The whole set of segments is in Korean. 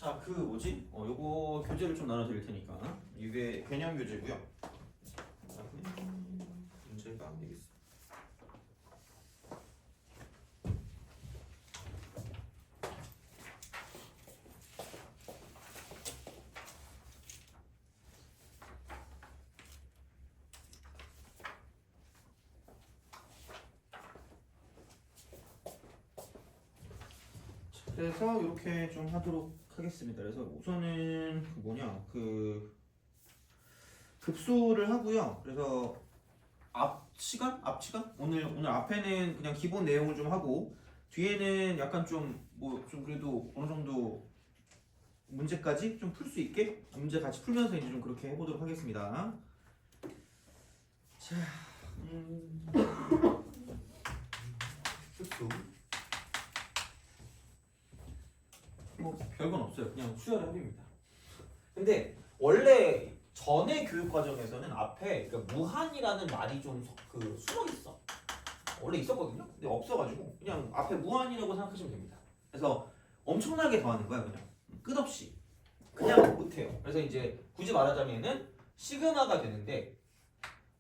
자, 그 뭐지? 요거 교재를 좀 나눠드릴 테니까 이게 개념 교재고요. 그다음에 문제가 되겠습니다. 그래서 이렇게 좀 하도록 하겠습니다. 그래서 우선은 그 뭐냐 그 급수를 하고요. 그래서 앞 시간 오늘 앞에는 그냥 기본 내용을 좀 하고 뒤에는 약간 좀 좀 그래도 어느 정도 문제까지 좀 풀 수 있게 문제 같이 풀면서 이제 좀 그렇게 해보도록 하겠습니다. 자, 급수. 뭐 별건 없어요. 그냥 수열의 합입니다. 근데 원래 전에 교육 과정에서는 앞에 그 무한이라는 말이 좀 숨어 있어. 원래 있었거든요. 근데 없어가지고 그냥 앞에 무한이라고 생각하시면 됩니다. 그래서 엄청나게 더하는 거야 그냥 끝없이 그냥 못해요. 그래서 이제 굳이 말하자면은 시그마가 되는데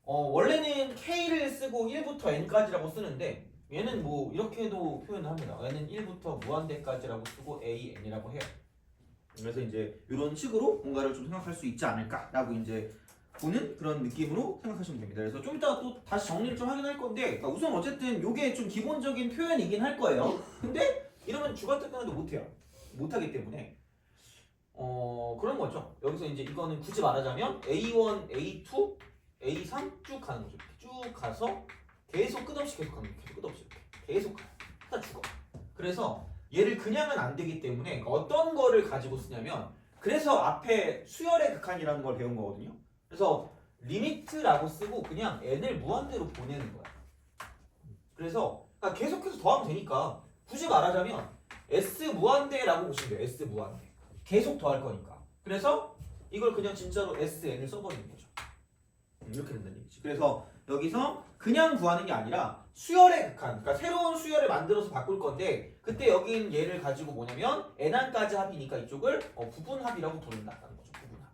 원래는 K를 쓰고 1부터 N까지라고 쓰는데 얘는 뭐 이렇게도 표현을 합니다. 얘는 1부터 무한대까지라고 쓰고 A, N이라고 해요. 그래서 이제 이런 식으로 뭔가를 좀 생각할 수 있지 않을까라고 이제 보는 그런 느낌으로 생각하시면 됩니다. 그래서 좀 이따가 또 다시 정리를 좀 하긴 할 건데 그러니까 우선 어쨌든 이게 좀 기본적인 표현이긴 할 거예요. 근데 이러면 주관적변화도 못해요. 못하기 때문에 그런 거죠. 여기서 이제 이거는 굳이 말하자면 A1, A2, A3 쭉 가는 거죠. 쭉 가서 계속 끝없이 계속 가는 거예요. 계속 끝없이 이렇게 계속 가요. 다 죽어. 그래서 얘를 그냥은 안 되기 때문에 어떤 거를 가지고 쓰냐면 그래서 앞에 수열의 극한이라는 걸 배운 거거든요. 그래서 리미트라고 쓰고 그냥 n을 무한대로 보내는 거야. 그래서 그러니까 계속해서 더하면 되니까 굳이 말하자면 s 무한대라고 보시면 돼요. s 무한대. 계속 더할 거니까. 그래서 이걸 그냥 진짜로 sn을 써버리는 거죠. 이렇게 된다는 얘기지. 그래서 여기서 그냥 구하는 게 아니라 수열의 극한, 그러니까 새로운 수열을 만들어서 바꿀 건데 그때 여긴 얘를 가지고 뭐냐면 n항까지 합이니까 이쪽을 부분합이라고 부른다는 거죠. 부분합.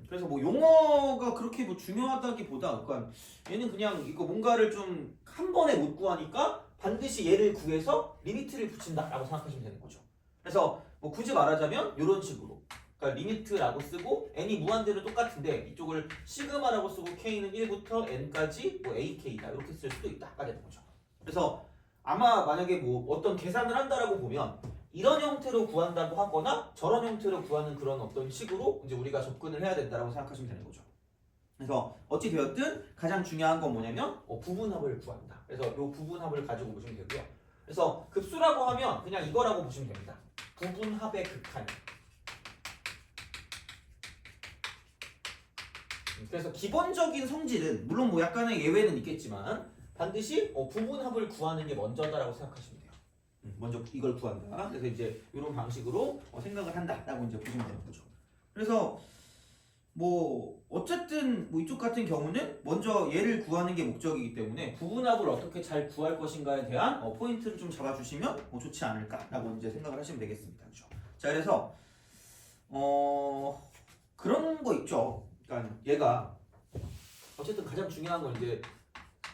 그래서 뭐 용어가 그렇게 뭐 중요하다기보다 그러니까 얘는 그냥 이거 뭔가를 좀 한 번에 못 구하니까 반드시 얘를 구해서 리미트를 붙인다라고 생각하시면 되는 거죠. 그래서 뭐 굳이 말하자면 이런 식으로 그러니까 리미트라고 쓰고 n이 무한대로 똑같은데 이쪽을 시그마라고 쓰고 k는 1부터 n까지 뭐 ak다 이렇게 쓸 수도 있다가 되는 거죠. 그래서 아마 만약에 뭐 어떤 계산을 한다라고 보면 이런 형태로 구한다고 하거나 저런 형태로 구하는 그런 어떤 식으로 이제 우리가 접근을 해야 된다라고 생각하시면 되는 거죠. 그래서 어찌 되었든 가장 중요한 건 뭐냐면 부분합을 구한다. 그래서 이 부분합을 가지고 보시면 되고요. 그래서 급수라고 하면 그냥 이거라고 보시면 됩니다. 부분합의 극한. 그래서 기본적인 성질은 물론 뭐 약간의 예외는 있겠지만 반드시 부분합을 구하는 게 먼저다라고 생각하시면 돼요. 먼저 이걸 구한다. 그래서 이제 이런 방식으로 생각을 한다라고 이제 보시면 되는 거죠. 그래서 뭐 어쨌든 뭐 이쪽 같은 경우는 먼저 얘를 구하는 게 목적이기 때문에 부분합을 어떻게 잘 구할 것인가에 대한 포인트를 좀 잡아주시면 좋지 않을까라고 이제 생각을 하시면 되겠습니다. 그렇죠? 자, 그래서 그런 거 있죠. 그러니까 얘가 어쨌든 가장 중요한 건 이제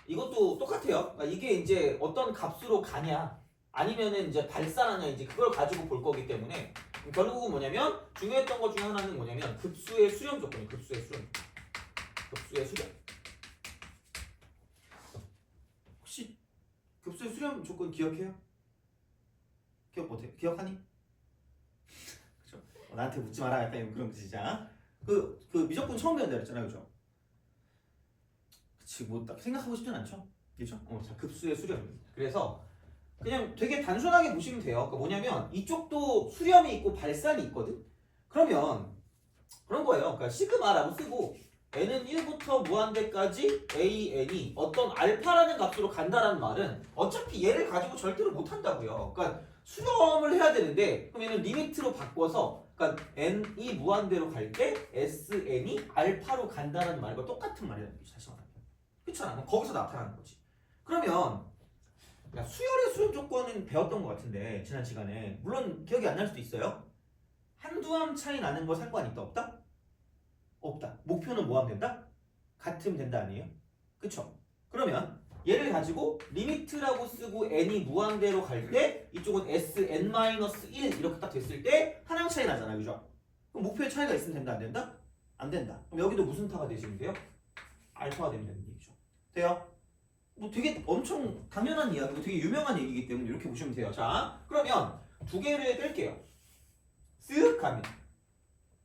이것도 똑같아요. 그러니까 이게 이제 어떤 값으로 가냐 아니면은 이제 발산하냐 이제 그걸 가지고 볼 거기 때문에 결국은 뭐냐면 중요했던 것 중에 하나는 뭐냐면 급수의 수렴 조건이 급수의 수렴. 급수의 수렴. 혹시 급수의 수렴 조건 기억해요? 기억 못해? 기억하니? 그죠? 나한테 묻지 마라 약간 그런 뜻이잖아. 그 미적분 처음 배운다 그랬잖아요, 그죠? 그치, 뭐 딱 생각하고 싶진 않죠, 그죠? 자, 급수의 수렴입니다. 그래서 그냥 되게 단순하게 보시면 돼요. 그러니까 뭐냐면 이쪽도 수렴이 있고 발산이 있거든. 그러면 그런 거예요. 그러니까 시그마라고 쓰고 n은 1부터 무한대까지 an이 어떤 알파라는 값으로 간다라는 말은 어차피 얘를 가지고 절대로 못 한다고요. 그러니까 수렴을 해야 되는데 그럼 얘는 리미트로 바꿔서 그러니까 n이 무한대로 갈 때 sn이 알파로 간다라는 말과 똑같은 말이라는 거지. 다시 말하면 그렇잖아. 거기서 나타나는 거지. 그러면 야, 수열의 수렴 조건은 배웠던 것 같은데 지난 시간에 물론 기억이 안 날 수도 있어요. 한두 함 차이 나는 거 상관 있다 없다? 없다. 목표는 뭐 하면 된다? 같으면 된다 아니에요? 그쵸? 그러면 얘를 가지고 리미트라고 쓰고 n이 무한대로 갈 때 이쪽은 sn-1 이렇게 딱 됐을 때 한 항 차이 나잖아요. 그죠? 그럼 목표의 차이가 있으면 된다 안 된다? 안 된다. 그럼 여기도 무슨 타가 되시면 돼요? 알파가 되면 되는 얘기죠. 돼요? 뭐 되게 엄청 당연한 이야기고 되게 유명한 얘기이기 때문에 이렇게 보시면 돼요. 자, 그러면 두 개를 뺄게요. 쓱 가면.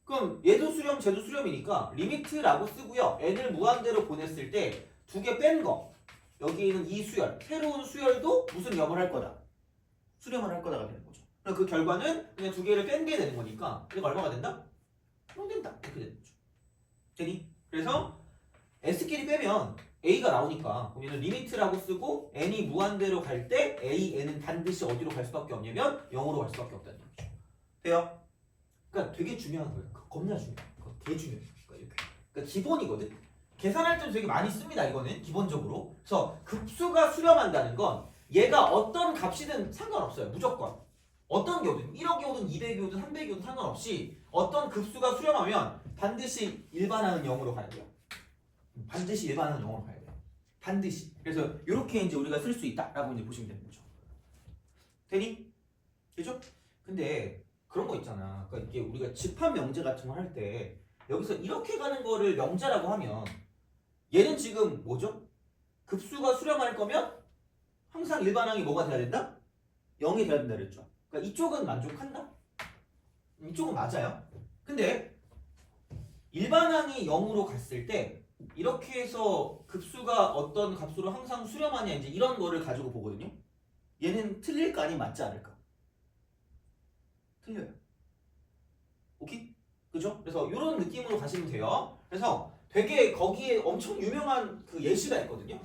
그럼 얘도 수렴, 쟤도 수렴이니까 리미트라고 쓰고요. n을 무한대로 보냈을 때 두 개 뺀 거. 여기 있는 이 수열, 새로운 수열도 무슨 염을 할 거다? 수렴을 할 거다가 되는 거죠. 그럼 그 결과는 그냥 두 개를 뺀 게 되는 거니까 얘가 얼마가 된다? 0 된다. 이렇게 되는 거죠. 되니? 그래서 s끼리 빼면 a가 나오니까 그럼 얘는 리미트라고 쓰고 n이 무한대로 갈 때 a, n은 반드시 어디로 갈 수밖에 없냐면 0으로 갈 수밖에 없다는 얘기죠. 돼요? 그러니까 되게 중요한 거예요. 겁나 중요해. 되게 중요해. 그러니까 기본이거든. 계산할 때도 되게 많이 씁니다. 이거는 기본적으로. 그래서 급수가 수렴한다는 건 얘가 어떤 값이든 상관없어요. 무조건. 어떤 게 오든 1억이 오든 200이 오든 300이 오든 상관없이 어떤 급수가 수렴하면 반드시 일반항은 0으로 가야 돼요. 반드시 일반항은 0으로 가야 돼요. 반드시. 그래서 이렇게 이제 우리가 쓸 수 있다라고 이제 보시면 되는 거죠. 되니? 그죠? 근데 그런 거 있잖아. 그러니까 이게 우리가 집합 명제 같은 거 할 때 여기서 이렇게 가는 거를 명제라고 하면 얘는 지금 뭐죠? 급수가 수렴할 거면 항상 일반항이 뭐가 돼야 된다? 0이 돼야 된다 그랬죠. 그러니까 이쪽은 만족한다? 이쪽은 맞아요. 근데 일반항이 0으로 갔을 때 이렇게 해서 급수가 어떤 값으로 항상 수렴하냐 이제 이런 거를 가지고 보거든요. 얘는 틀릴까 아니면 맞지 않을까? 틀려요. 오케이? 그죠? 그래서 이런 느낌으로 가시면 돼요. 그래서 되게 거기에 엄청 유명한 그 예시가 있거든요.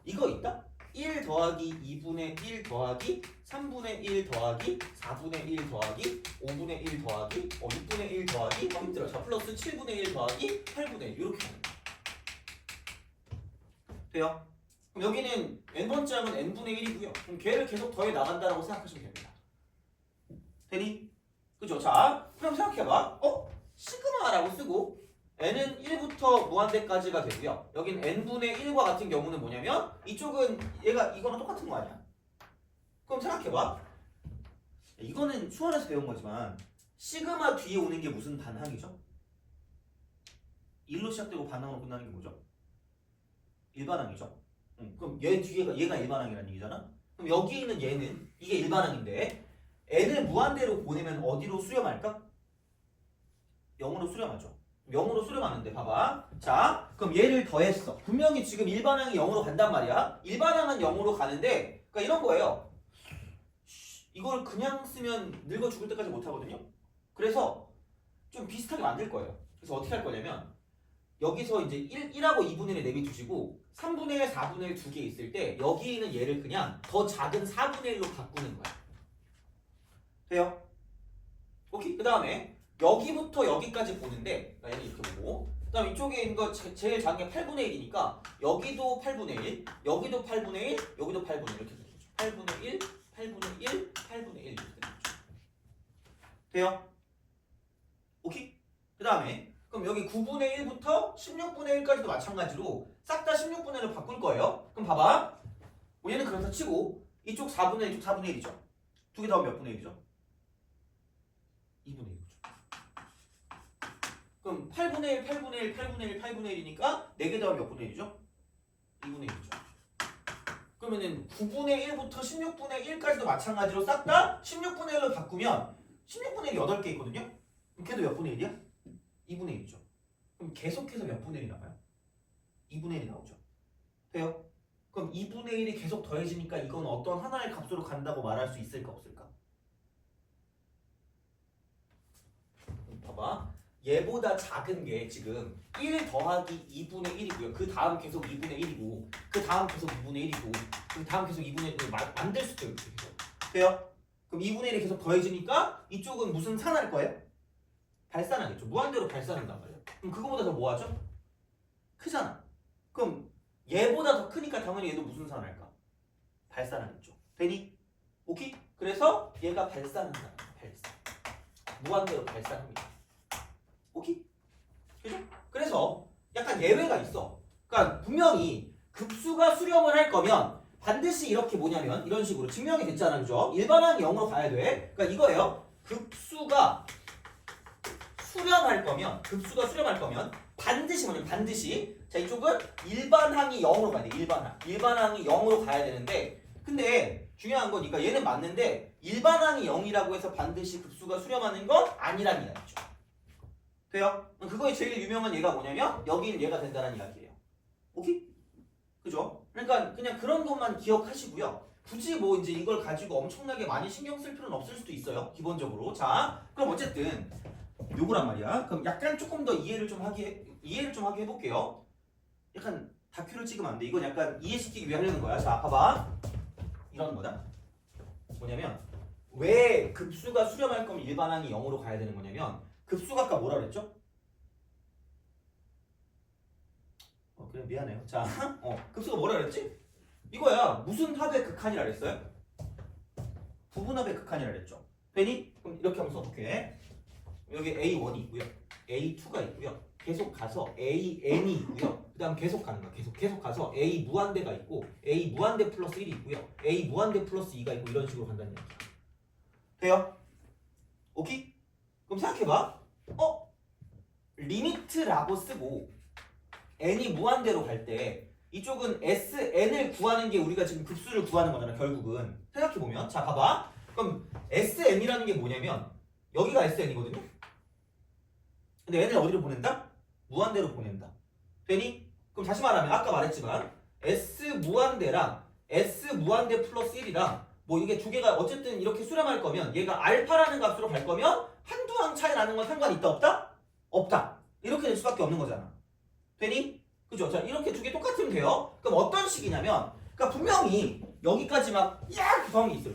이거 있다? 1 더하기 2분의 1 더하기 3분의 1 더하기 4분의 1 더하기 5분의 1 더하기 6분의 1 더하기 힘들어. 자, 플러스 7분의 1 더하기 8분의 1 이렇게 하는 거예요. 돼요? 그럼 여기는 n번째 항은 n분의 1이고요. 그럼 걔를 계속 더해 나간다라고 생각하시면 됩니다. 되니? 그죠? 자, 그럼 생각해봐. 시그마라고 쓰고 n은 1부터 무한대까지가 되고요. 여긴 n분의 1과 같은 경우는 뭐냐면 이쪽은 얘가 이거랑 똑같은 거 아니야? 그럼 생각해봐. 이거는 수원에서 배운 거지만 시그마 뒤에 오는 게 무슨 반항이죠? 1로 시작되고 반항으로 끝나는 게 뭐죠? 일반항이죠. 그럼 얘 뒤에가 얘가 일반항이라는 얘기잖아. 그럼 여기 있는 얘는 이게 일반항인데 n을 무한대로 보내면 어디로 수렴할까? 0으로 수렴하죠. 0으로 수렴하는데 봐봐. 자, 그럼 얘를 더했어. 분명히 지금 일반항이 0으로 간단 말이야. 일반항은 0으로 가는데 그러니까 이런 거예요. 이걸 그냥 쓰면 늙어 죽을 때까지 못 하거든요. 그래서 좀 비슷하게 만들 거예요. 그래서 어떻게 할 거냐면 여기서 이제 1하고 2분의 1 내비두시고 3분의 1, 4분의 1 두 개 있을 때 여기 있는 얘를 그냥 더 작은 4분의 1로 바꾸는 거야. 돼요? 오케이? 그 다음에 여기부터 여기까지 보는데 얘는 이렇게 보고 그 다음 이쪽에 있는 거 제일 작은 게 8분의 1이니까 여기도 8분의 1, 여기도 8분의 1, 여기도 8분의 1 이렇게 되는 거죠. 8분의 1, 8분의 1, 8분의 1 이렇게 되는 거죠. 돼요? 오케이? 그 다음에 그럼 여기 9분의 1부터 16분의 1까지도 마찬가지로 싹 다 16분의 1로 바꿀 거예요. 그럼 봐봐. 얘는 그렇다 치고 이쪽 4분의 1, 이쪽 4분의 1이죠. 두 개 다 몇 분의 1이죠? 2분의 1이죠. 그럼 8분의 1, 8분의 1, 8분의 1, 8분의 1이니까 4개 더하면 몇 분의 1이죠? 2분의 1이죠. 그러면은 9분의 1부터 16분의 1까지도 마찬가지로 싹 다 16분의 1로 바꾸면 16분의 1이 8개 있거든요? 그럼 걔도 몇 분의 1이야? 2분의 1이죠. 그럼 계속해서 몇 분의 1이 나와요? 2분의 1이 나오죠. 돼요? 그럼 2분의 1이 계속 더해지니까 이건 어떤 하나의 값으로 간다고 말할 수 있을까 없을까? 봐봐. 얘보다 작은 게 지금 1 더하기 2분의 1이고요. 그 다음 계속 2분의 1이고 그 다음 계속 2분의 1이고 그 다음 계속 2분의 1을 만들 수도 있죠. 돼요? 그럼 2분의 1이 계속 더해지니까 이쪽은 무슨 산할 거예요? 발산하겠죠. 무한대로 발산한단 말이에요. 그럼 그거보다 더 뭐하죠? 크잖아. 그럼 얘보다 더 크니까 당연히 얘도 무슨 산할까? 발산하겠죠. 되니? 오케이? 그래서 얘가 발산한다. 발산. 무한대로 발산합니다. 오케이? 그죠? 그래서 약간 예외가 있어. 그러니까 분명히 급수가 수렴을 할 거면 반드시 이렇게 뭐냐면 이런 식으로 증명이 됐잖아. 그죠? 일반항이 0으로 가야 돼. 그러니까 이거예요. 급수가 수렴할 거면 반드시 뭐냐면 반드시 자 이쪽은 일반항이 0으로 가야 돼. 일반항이 0으로 가야 되는데 근데 중요한 건 그러니까 얘는 맞는데 일반항이 0이라고 해서 반드시 급수가 수렴하는 건 아니란 이야기죠. 돼요? 그거의 제일 유명한 예가 뭐냐면 여기는 얘가 된다는 이야기예요. 오케이? 그죠? 그러니까 그냥 그런 것만 기억하시고요. 굳이 뭐 이제 이걸 가지고 엄청나게 많이 신경 쓸 필요는 없을 수도 있어요. 기본적으로. 자, 그럼 어쨌든 요거란 말이야. 그럼 약간 조금 더 이해를 좀 하게 해볼게요. 약간 다큐를 찍으면 안 돼. 이건 약간 이해시키기 위해 하려는 거야. 자, 봐봐. 이런 거다. 뭐냐면 왜 급수가 수렴할 거면 일반항이 0으로 가야 되는 거냐면 급수가 아까 뭐라 그랬죠? 그래 미안해요. 자, 급수가 뭐라 그랬지? 이거야. 무슨 합의 극한이라 그랬어요? 부분합의 극한이라 그랬죠. 되니? 그럼 이렇게 한번 써볼게. 여기 A1이 있고요. A2가 있고요. 계속 가서 AN이 있고요. 그 다음 계속 가는 거야. 계속 가서 A 무한대가 있고 A 무한대 플러스 1이 있고요. A 무한대 플러스 2가 있고 이런 식으로 간다는 얘기야. 돼요? 오케이? 그럼 생각해봐. 리미트라고 쓰고 n이 무한대로 갈 때 이쪽은 sn을 구하는 게 우리가 지금 급수를 구하는 거잖아. 결국은 생각해보면 자 봐봐. 그럼 sn이라는 게 뭐냐면 여기가 sn이거든요. 근데 n을 어디로 보낸다? 무한대로 보낸다. 되니? 그럼 다시 말하면 아까 말했지만 s 무한대랑 s 무한대 플러스 1이랑 뭐 이게 두 개가 어쨌든 이렇게 수렴할 거면 얘가 알파라는 값으로 갈 거면 한두 항 차이 나는 건 상관이 있다 없다? 없다. 이렇게 될 수밖에 없는 거잖아. 되니? 그죠? 자 이렇게 두 개 똑같으면 돼요. 그럼 어떤 식이냐면 그러니까 분명히 여기까지 막 더한 게 있어요.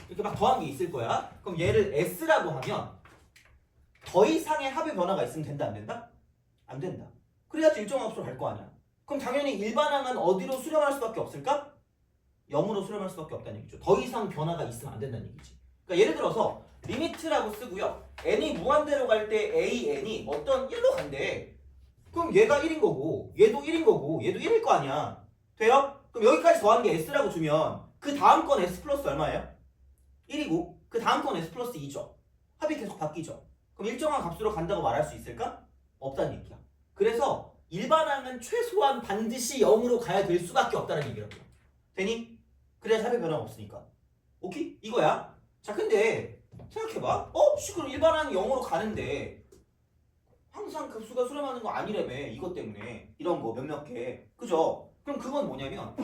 이렇게 막 더한 게 있을 거야. 그럼 얘를 S라고 하면 더 이상의 합의 변화가 있으면 된다 안 된다? 안 된다. 그래야지 일정한 값으로 갈 거 아니야. 그럼 당연히 일반항은 어디로 수렴할 수밖에 없을까? 0으로 수렴할 수밖에 없다는 얘기죠. 더 이상 변화가 있으면 안 된다는 얘기지. 그러니까 예를 들어서 리미트라고 쓰고요. n이 무한대로 갈 때 an이 어떤 1로 간대. 그럼 얘가 1인 거고 얘도 1인 거고 얘도 1일 거 아니야. 돼요? 그럼 여기까지 더한 게 s라고 주면 그 다음 건 s 플러스 얼마예요? 1이고 그 다음 건 s 플러스 2죠. 합이 계속 바뀌죠. 그럼 일정한 값으로 간다고 말할 수 있을까? 없다는 얘기야. 그래서 일반항은 최소한 반드시 0으로 가야 될 수밖에 없다는 얘기라고. 되니? 그래야 합의 변화가 없으니까. 오케이? 이거야. 자 근데 생각해봐. 그럼 일반항이 0으로 가는데 항상 급수가 수렴하는 거 아니라며. 이것 때문에 이런 거 몇몇 개. 그죠? 그럼 그건 뭐냐면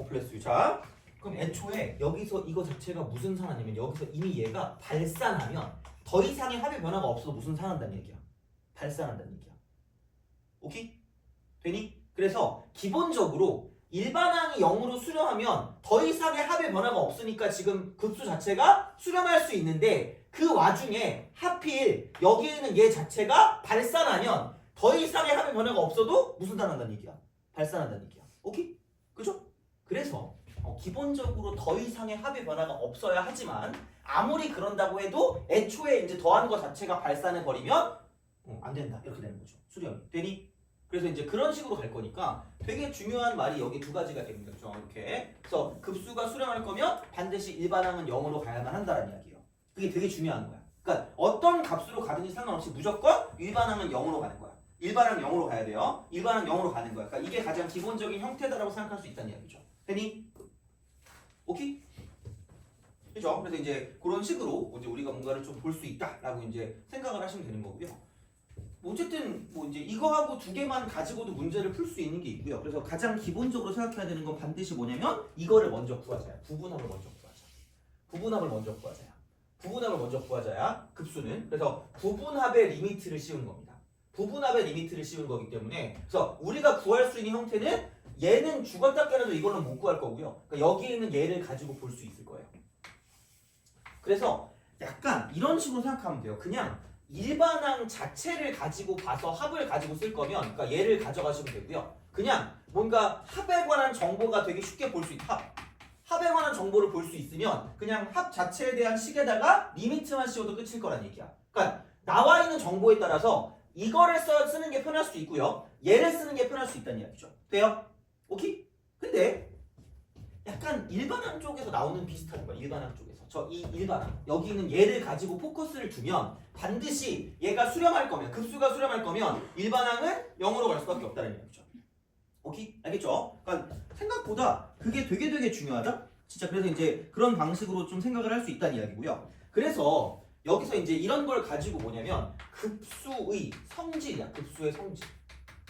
플러스 자 그럼 애초에 여기서 이거 자체가 무슨 산하냐면 여기서 이미 얘가 발산하면 더 이상의 합의 변화가 없어도 무슨 산한다는 얘기야. 발산한다는 얘기야. 오케이? 되니? 그래서 기본적으로 일반항이 0으로 수렴하면 더 이상의 합의 변화가 없으니까 지금 급수 자체가 수렴할 수 있는데 그 와중에 하필 여기에 있는 얘 자체가 발산하면 더 이상의 합의 변화가 없어도 무슨 단한다는 얘기야? 발산한다는 얘기야. 오케이? 그죠? 그래서 기본적으로 더 이상의 합의 변화가 없어야 하지만 아무리 그런다고 해도 애초에 이제 더하는 것 자체가 발산해 버리면 안 된다. 이렇게 되는 거죠. 수렴이. 되니? 그래서 이제 그런 식으로 갈 거니까 되게 중요한 말이 여기 두 가지가 됩니다. 이렇게. 그래서 급수가 수렴할 거면 반드시 일반항은 0으로 가야만 한다는 이야기예요. 그게 되게 중요한 거야. 그러니까 어떤 값으로 가든지 상관없이 무조건 일반항은 0으로 가는 거야. 일반항 0으로 가야 돼요. 일반항 0으로 가는 거야. 그러니까 이게 가장 기본적인 형태다라고 생각할 수 있다는 이야기죠. 되니? 오케이? 그죠? 그래서 이제 그런 식으로 이제 우리가 뭔가를 좀 볼 수 있다라고 이제 생각을 하시면 되는 거고요. 어쨌든 뭐 이제 이거하고 두 개만 가지고도 문제를 풀 수 있는 게 있고요. 그래서 가장 기본적으로 생각해야 되는 건 반드시 뭐냐면 이거를 먼저 구하자야. 부분합을 먼저 구하자. 부분합을 먼저 구하자야. 급수는. 그래서 부분합의 리미트를 씌운 겁니다. 부분합의 리미트를 씌운 거기 때문에 그래서 우리가 구할 수 있는 형태는 얘는 죽었다 깨라도 이걸로 못 구할 거고요. 그러니까 여기에 있는 얘를 가지고 볼 수 있을 거예요. 그래서 약간 이런 식으로 생각하면 돼요. 그냥 일반항 자체를 가지고 봐서 합을 가지고 쓸 거면 그러니까 얘를 가져가시면 되고요. 그냥 뭔가 합에 관한 정보가 되게 쉽게 볼 수 있다. 합에 관한 정보를 볼 수 있으면 그냥 합 자체에 대한 식에다가 리미트만 씌워도 끝일 거란 얘기야. 그러니까 나와 있는 정보에 따라서 이거를 쓰는 게 편할 수도 있고요. 얘를 쓰는 게 편할 수 있다는 이야기죠. 돼요? 오케이? 근데 약간 일반항 쪽에서 나오는 비슷한 거야. 일반항 쪽에서. 저 이 일반항. 여기 있는 얘를 가지고 포커스를 두면 반드시 얘가 수렴할 거면, 급수가 수렴할 거면 일반항은 0으로 갈 수밖에 없다는 얘기죠. 오케이? 알겠죠? 그러니까 생각보다 그게 되게 중요하다? 진짜 그래서 이제 그런 방식으로 좀 생각을 할 수 있다는 이야기고요. 그래서 여기서 이제 이런 걸 가지고 뭐냐면 급수의 성질이야. 급수의 성질.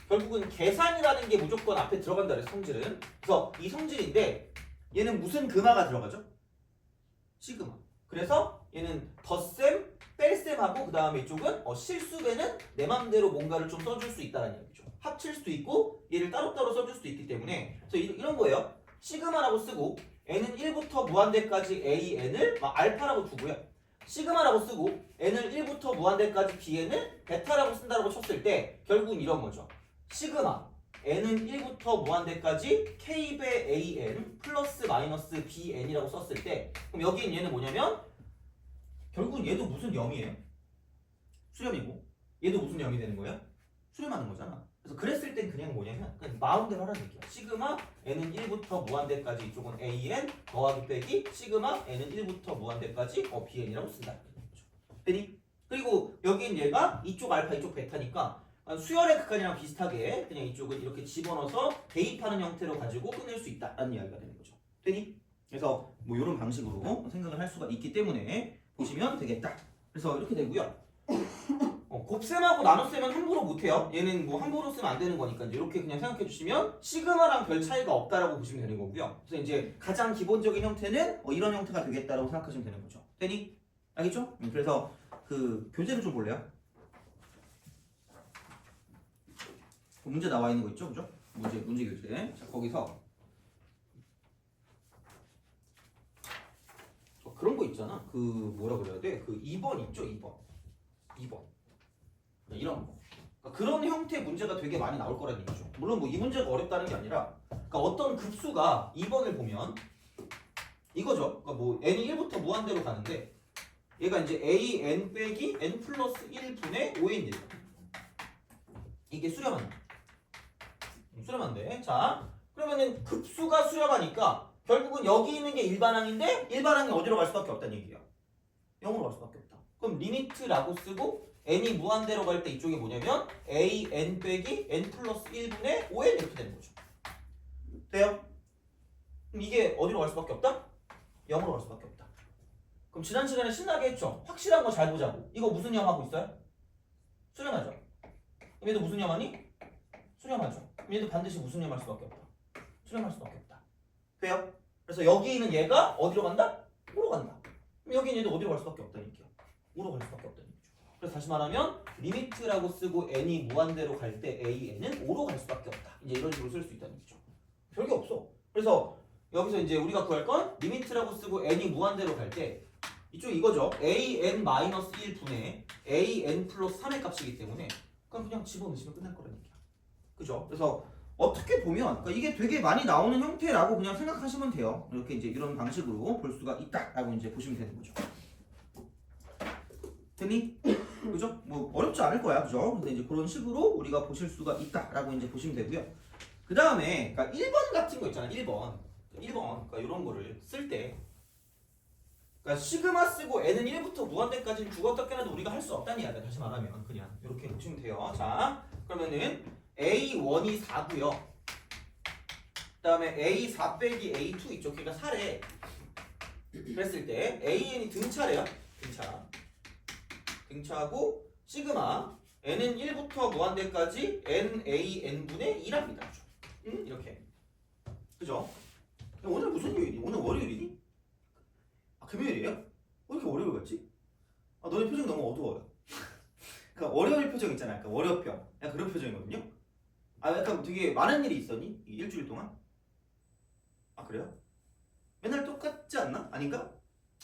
결국은 계산이라는 게 무조건 앞에 들어간다 그래서 성질은. 그래서 이 성질인데 얘는 무슨 금화가 들어가죠? 시그마. 그래서 얘는 덧셈, 뺄셈하고 그 다음에 이쪽은 실수배는 내 맘대로 뭔가를 좀 써줄 수 있다는 얘기죠. 합칠 수도 있고 얘를 따로따로 써줄 수도 있기 때문에 그래서 이런 거예요. 시그마라고 쓰고 n은 1부터 무한대까지 an을 알파라고 두고요. 시그마라고 쓰고 n을 1부터 무한대까지 bn을 베타라고 쓴다라고 쳤을 때 결국은 이런 거죠. 시그마 n은 1부터 무한대까지 k배 an 플러스 마이너스 bn이라고 썼을 때 그럼 여기엔 얘는 뭐냐면 결국은 얘도 무슨 0이에요? 수렴이고 얘도 무슨 0이 되는 거예요? 수렴하는 거잖아. 그래서 그랬을 땐 그냥 뭐냐면 그냥 마음대로 하라는 얘기야. 시그마 n은 1부터 무한대까지 이쪽은 an 더하기 빼기 시그마 n은 1부터 무한대까지 bn이라고 쓴다. 되니? 그리고 여기엔 얘가 이쪽 알파 이쪽 베타니까 수열의 극한이랑 비슷하게 그냥 이쪽은 이렇게 집어넣어서 대입하는 형태로 가지고 끝낼 수 있다라는 이야기가 되는 거죠. 되니? 그래서 뭐 이런 방식으로 생각을 할 수가 있기 때문에 보시면 되겠다. 그래서 이렇게 되고요. 곱셈하고 나눗셈은 함부로 못해요. 얘는 뭐 함부로 쓰면 안 되는 거니까 이제 이렇게 그냥 생각해 주시면 시그마랑 별 차이가 없다라고 보시면 되는 거고요. 그래서 이제 가장 기본적인 형태는 이런 형태가 되겠다라고 생각하시면 되는 거죠. 되니? 알겠죠? 그래서 그 교재를 좀 볼래요? 문제 나와 있는 거 있죠, 그죠? 문제 교재. 자, 거기서 그런 거 있잖아. 그 뭐라 그래야 돼? 그 2번 있죠, 2번. 이런 거. 그러니까 그런 형태의 문제가 되게 많이 나올 거라는 얘기죠. 물론 뭐 이 문제가 어렵다는 게 아니라, 그러니까 어떤 급수가 2번을 보면 이거죠. 그러니까 뭐 n이 1부터 무한대로 가는데 얘가 이제 a n 빼기 n 플러스 1분의 5n이에요. 이게 수렴한다. 수렴한데. 자, 그러면은 급수가 수렴하니까 결국은 여기 있는 게 일반항인데 일반항이 어디로 갈 수밖에 없다는 얘기야. 0으로 갈 수밖에 없다. 그럼 리미트라고 쓰고 n이 무한대로 갈 때 이쪽이 뭐냐면 a n 빼기 n 플러스 1분의 5n 이렇게 되는 거죠. 돼요? 그럼 이게 어디로 갈 수밖에 없다? 0으로 갈 수밖에 없다. 그럼 지난 시간에 신나게 했죠. 확실한 거 잘 보자고. 이거 무슨 형 하고 있어요? 수렴하죠. 그럼 얘도 무슨 형 하니? 수렴하죠. 그럼 얘도 반드시 무슨 형 할 수밖에 없다. 수렴할 수밖에 없다. 돼요? 그래서 여기 있는 얘가 어디로 간다? 5로 간다. 그럼 여기 있는 얘도 어디로 갈 수밖에 없다는 얘기야. 5로 갈 수밖에 없다는 얘기죠. 그래서 다시 말하면 리미트라고 쓰고 n이 무한대로 갈 때 an은 5로 갈 수밖에 없다. 이제 이런 식으로 쓸 수 있다는 얘기죠. 별게 없어. 그래서 여기서 이제 우리가 구할 건 리미트라고 쓰고 n이 무한대로 갈 때 이쪽 이거죠. an-1분의 an 플러스 3의 값이기 때문에 그냥 집어넣으시면 끝날 거라는 얘기야. 그죠? 그래서 어떻게 보면 그러니까 이게 되게 많이 나오는 형태라고 그냥 생각하시면 돼요. 이렇게 이제 이런 방식으로 볼 수가 있다라고 이제 보시면 되는 거죠. 되니? 그죠? 뭐 어렵지 않을 거야, 그죠? 근데 이제 그런 식으로 우리가 보실 수가 있다라고 이제 보시면 되고요. 그 다음에 그러니까 1번 같은 거 있잖아, 1번. 그러니까 이런 거를 쓸 때, 그러니까 시그마 쓰고 n은 1부터 무한대까지는 죽었다 깨나도 우리가 할 수 없다는 이야기야. 다시 말하면 그냥 이렇게 보시면 돼요. 자, 그러면은 A1이 4고요. 그 다음에 A4 빼기 A2 이쪽 그러니까 4래. 그랬을 때 AN이 등차래요. 등차하고 시그마 n은 1부터 무한대까지 NAN분의 2랍니다. 이렇게. 그죠? 오늘 무슨 요일이니? 오늘 월요일이니? 아, 금요일이에요? 왜 이렇게 월요일 같지? 아, 너네 표정이 너무 어두워요. 그러니까 월요일 표정 있잖아. 약간 월요병. 약간 그런 표정이거든요. 아, 약간 되게 많은 일이 있었니? 이 일주일 동안? 아, 그래요? 맨날 똑같지 않나? 아닌가?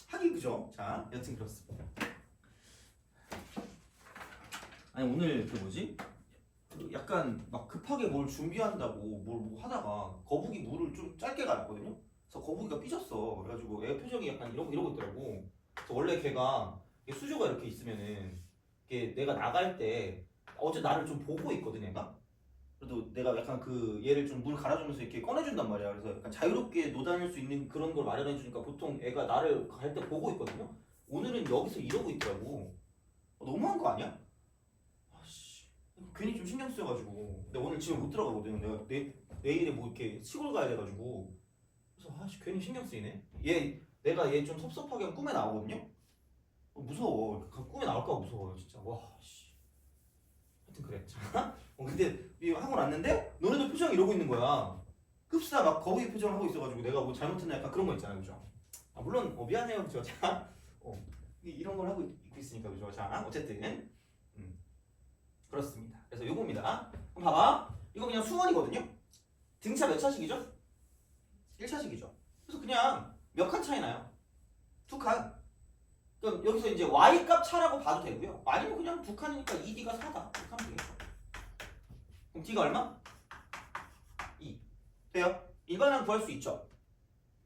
하긴 그죠? 자, 여튼 그렇습니다. 아니 오늘 그 뭐지? 약간 막 급하게 뭘 준비한다고 뭘 하다가 거북이 물을 좀 짧게 갈았거든요. 그래서 거북이가 삐졌어. 그래가지고 애 표정이 약간 이러고 있더라고. 그래서 원래 걔가 수조가 이렇게 있으면은 이게 내가 나갈 때 어제 나를 좀 보고 있거든 얘가. 그래도 내가 약간 그 얘를 좀 물 갈아주면서 이렇게 꺼내준단 말이야. 그래서 약간 자유롭게 노다닐 수 있는 그런 걸 마련해주니까 보통 애가 나를 갈 때 보고 있거든요. 오늘은 여기서 이러고 있더라고. 너무한 거 아니야? 아씨, 괜히 좀 신경 쓰여가지고. 근데 오늘 집에 못 들어가거든. 내가 내일에 뭐 이렇게 시골 가야 돼가지고. 그래서 아씨 괜히 신경 쓰이네. 내가 얘 좀 섭섭하게 하면 꿈에 나오거든요. 무서워. 꿈에 나올까 봐 무서워요 진짜. 와 씨. 하여튼 그래. 근데 하고 났는데 너네들 표정 이러고 있는 거야. 급사 막 거북이 표정 하고 있어가지고 내가 뭐 잘못했나 약간 그런 거 있잖아요, 그죠? 물론 미안해요, 그죠? 자, 이런 걸 하고 있고 있으니까 그죠? 자, 어쨌든 그렇습니다. 그래서 요겁니다. 그럼 봐봐, 이거 그냥 수원이거든요. 등차 몇 차식이죠? 1차식이죠. 그래서 그냥 몇 칸 차이 나요? 2칸. 그럼 여기서 이제 y 값 차라고 봐도 되고요. 아니면 그냥 2칸이니까 2d가 4다. 이렇게 하면 되겠죠. 그럼 d가 얼마? 2. 돼요? 일반항 구할 수 있죠.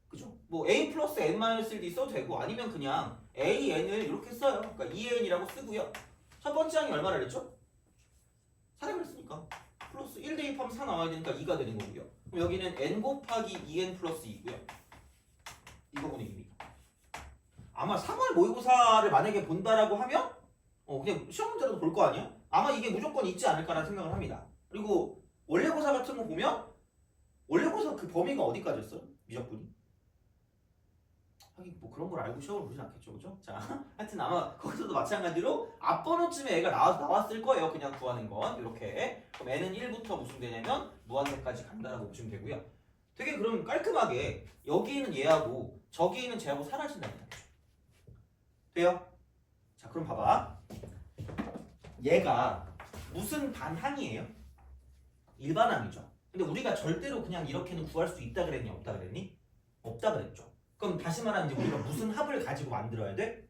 그죠? 뭐 a 플러스 n-1d 써도 되고 아니면 그냥 a, n을 이렇게 써요. 그러니까 2n이라고 쓰고요. 첫 번째 항이 얼마를 했죠? 4를 했으니까 플러스 1 대입하면 4 나와야 되니까 2가 되는 거고요. 그럼 여기는 n 곱하기 2n 플러스 2고요. 이거분의 2입니다. 아마 3월 모의고사를 만약에 본다라고 하면 그냥 시험 문제라도 볼 거 아니야? 아마 이게 무조건 있지 않을까라는 생각을 합니다. 그리고 원래고사 같은 거 보면 원래고사 그 범위가 어디까지였어요? 미적분이? 하긴 뭐 그런 걸 알고 시험을 보진 않겠죠, 그죠? 자, 하여튼 아마 거기서도 마찬가지로 앞번호쯤에 애가 나왔을 거예요. 그냥 구하는 건 이렇게. 그럼 n은 1부터 무슨 되냐면 무한대까지 간다라고 보시면 되고요. 되게 그럼 깔끔하게 여기에는 얘하고 저기에는 쟤하고 사라진다는 거죠. 돼요? 자, 그럼 봐봐. 얘가 무슨 반항이에요? 일반항이죠. 근데 우리가 절대로 그냥 이렇게는 구할 수 있다 그랬니? 없다 그랬니? 없다 그랬죠. 그럼 다시 말하면 이제 우리가 무슨 합을 가지고 만들어야 돼?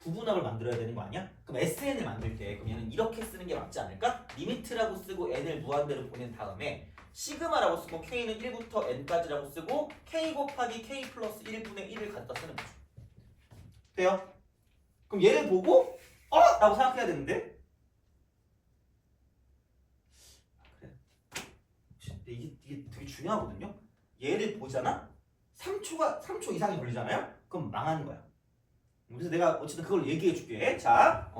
부분합을 만들어야 되는 거 아니야? 그럼 SN을 만들 때 그럼 얘는 이렇게 쓰는 게 맞지 않을까? 리미트라고 쓰고 n을 무한대로 보낸 다음에 시그마라고 쓰고 k는 1부터 n까지라고 쓰고 k 곱하기 k 플러스 1분의 1을 갖다 쓰는 거죠. 돼요? 그럼 얘를 보고 라고 생각해야 되는데 그래. 이게 되게 중요하거든요. 얘를 보잖아? 3초 이상이 걸리잖아요? 그럼 망하는 거야. 그래서 내가 어쨌든 그걸 얘기해 줄게. 자,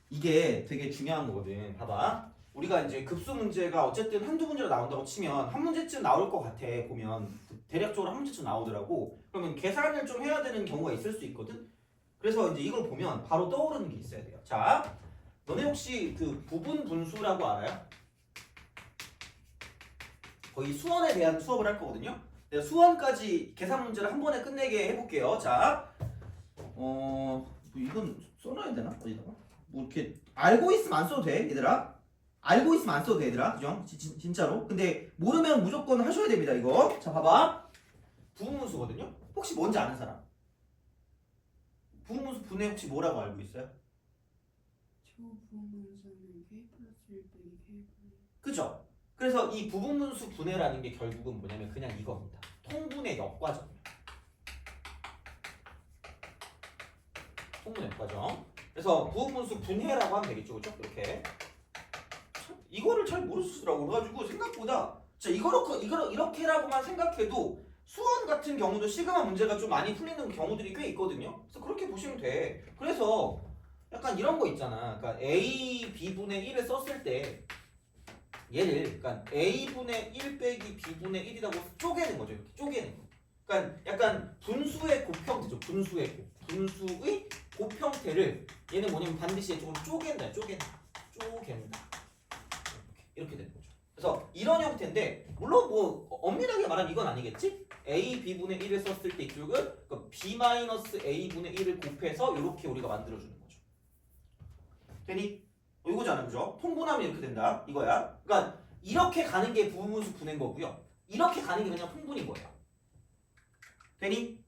이게 되게 중요한 거거든. 봐봐. 우리가 이제 급수 문제가 어쨌든 한두 문제로 나온다고 치면 한 문제쯤 나올 것 같아. 보면 대략적으로 한 문제쯤 나오더라고. 그러면 계산을 좀 해야 되는 경우가 있을 수 있거든. 그래서 이제 이걸 보면 바로 떠오르는 게 있어야 돼요. 자, 너네 혹시 그 부분 분수라고 알아요? 거의 수원에 대한 수업을 할 거거든요. 내가 수원까지 계산 문제를 한 번에 끝내게 해볼게요. 자, 뭐 이건 써놔야 되나? 어디다가? 뭐 이렇게 알고 있으면 안 써도 돼, 얘들아. 알고 있으면 안 써도 돼, 얘들아. 그죠? 진짜로. 근데 모르면 무조건 하셔야 됩니다, 이거. 자, 봐봐. 부분분수거든요. 혹시 뭔지 아는 사람? 부분분수 분해 혹시 뭐라고 알고 있어요? 부분분수는 k 플러스 1 빼기 k 분의 그죠? 그래서 이 부분분수 분해라는 게 결국은 뭐냐면 그냥 이겁니다. 통분의 역과정이에요. 통분의 역과정. 그래서 부분분수 분해라고 하면 되겠죠, 그죠? 이렇게. 이거를 잘 모르시더라고. 그래가지고 생각보다 이렇게라고만 생각해도 수원 같은 경우도 시그마 문제가 좀 많이 풀리는 경우들이 꽤 있거든요. 그래서 그렇게 보시면 돼. 그래서 약간 이런 거 있잖아. 그러니까 a b분의 1을 썼을 때 얘를 그러니까 a분의 1 빼기 b분의 1이라고 쪼개는 거죠. 이렇게 쪼개는 거. 그러니까 약간 분수의 곱형태죠. 분수의 곱형태를 얘는 뭐냐면 반드시 조금 쪼갠다. 이렇게 되는 거죠. 그래서 이런 형태인데 물론 뭐 엄밀하게 말하면 이건 아니겠지? a b분의 1을 썼을 때 이쪽은 b-a분의 1을 곱해서 이렇게 우리가 만들어주는 거죠. 되니? 이거잖아, 그죠? 통분하면 이렇게 된다. 이거야. 그러니까 이렇게 가는 게 부분분수 분해인 거고요. 이렇게 가는 게 그냥 통분인 거예요. 되니?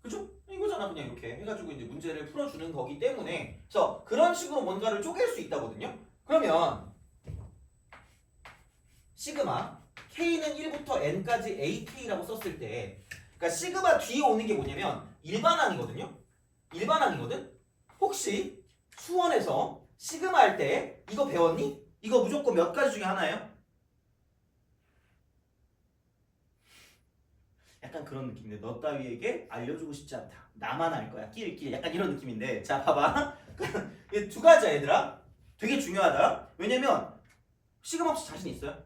그죠? 이거잖아. 그냥 이렇게 해가지고 이제 문제를 풀어주는 거기 때문에 그래서 그런 식으로 뭔가를 쪼갤 수 있다거든요. 그러면 시그마 k는 1부터 n까지 ak라고 썼을 때 그러니까 시그마 뒤에 오는 게 뭐냐면 일반항이거든요. 일반항이거든. 혹시 수원에서 시그마 할 때 이거 배웠니? 이거 무조건 몇 가지 중에 하나예요? 약간 그런 느낌인데 너 따위에게 알려주고 싶지 않다. 나만 알 거야. 끼리끼리 약간 이런 느낌인데 자 봐봐. 이 두 가지야 얘들아. 되게 중요하다. 왜냐면 시그마 혹시 자신 있어요?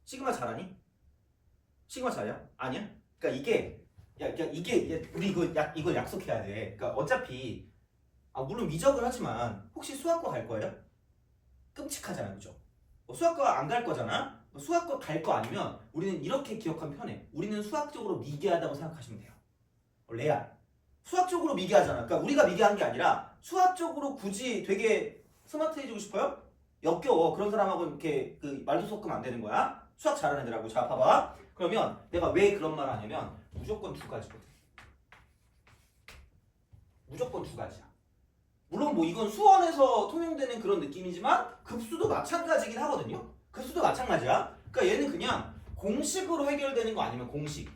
시그마 잘하니? 시그마 잘해요? 아니야? 그러니까 이게 우리 이걸 약속해야 돼. 그러니까 어차피 물론 위적을 하지만 혹시 수학과 갈 거예요? 끔찍하잖아, 그죠? 수학과 안 갈 거잖아. 수학과 갈 거 아니면 우리는 이렇게 기억하면 편해. 우리는 수학적으로 미개하다고 생각하시면 돼요. 레알. 수학적으로 미개하잖아. 그러니까 우리가 미개한 게 아니라 수학적으로 굳이 되게 스마트해지고 싶어요? 역겨워. 그런 사람하고는 이렇게 그 말도 섞으면 안 되는 거야. 수학 잘하는 애들하고. 자, 봐봐. 그러면 내가 왜 그런 말 하냐면 무조건 두 가지거든. 무조건 두 가지야. 물론 뭐 이건 수원에서 통용되는 그런 느낌이지만 급수도 마찬가지긴 하거든요. 급수도 마찬가지야. 그러니까 얘는 그냥 공식으로 해결되는 거 아니면 공식.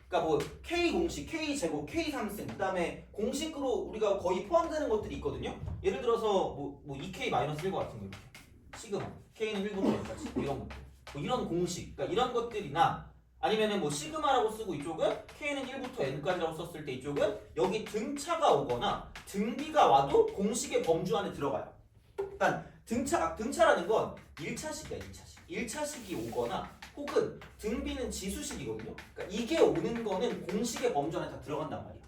그러니까 뭐 K 공식, K 제곱, K 3승 그다음에 공식으로 우리가 거의 포함되는 것들이 있거든요. 예를 들어서 뭐 2K 마이너스 1과 같은 거 이렇게. 시그마, K는 1부터 1까지 뭐 이런 거. 뭐 이런 공식, 그러니까 이런 것들이나 아니면은 뭐 시그마라고 쓰고 이쪽은 K는 1부터 n까지라고 썼을 때 이쪽은 여기 등차가 오거나 등비가 와도 공식의 범주 안에 들어가요. 그러니까 등차라는 건 1차식이야, 1차식. 1차식이 오거나 혹은 등비는 지수식이거든요. 그러니까 이게 오는 거는 공식의 범주 안에 다 들어간단 말이야.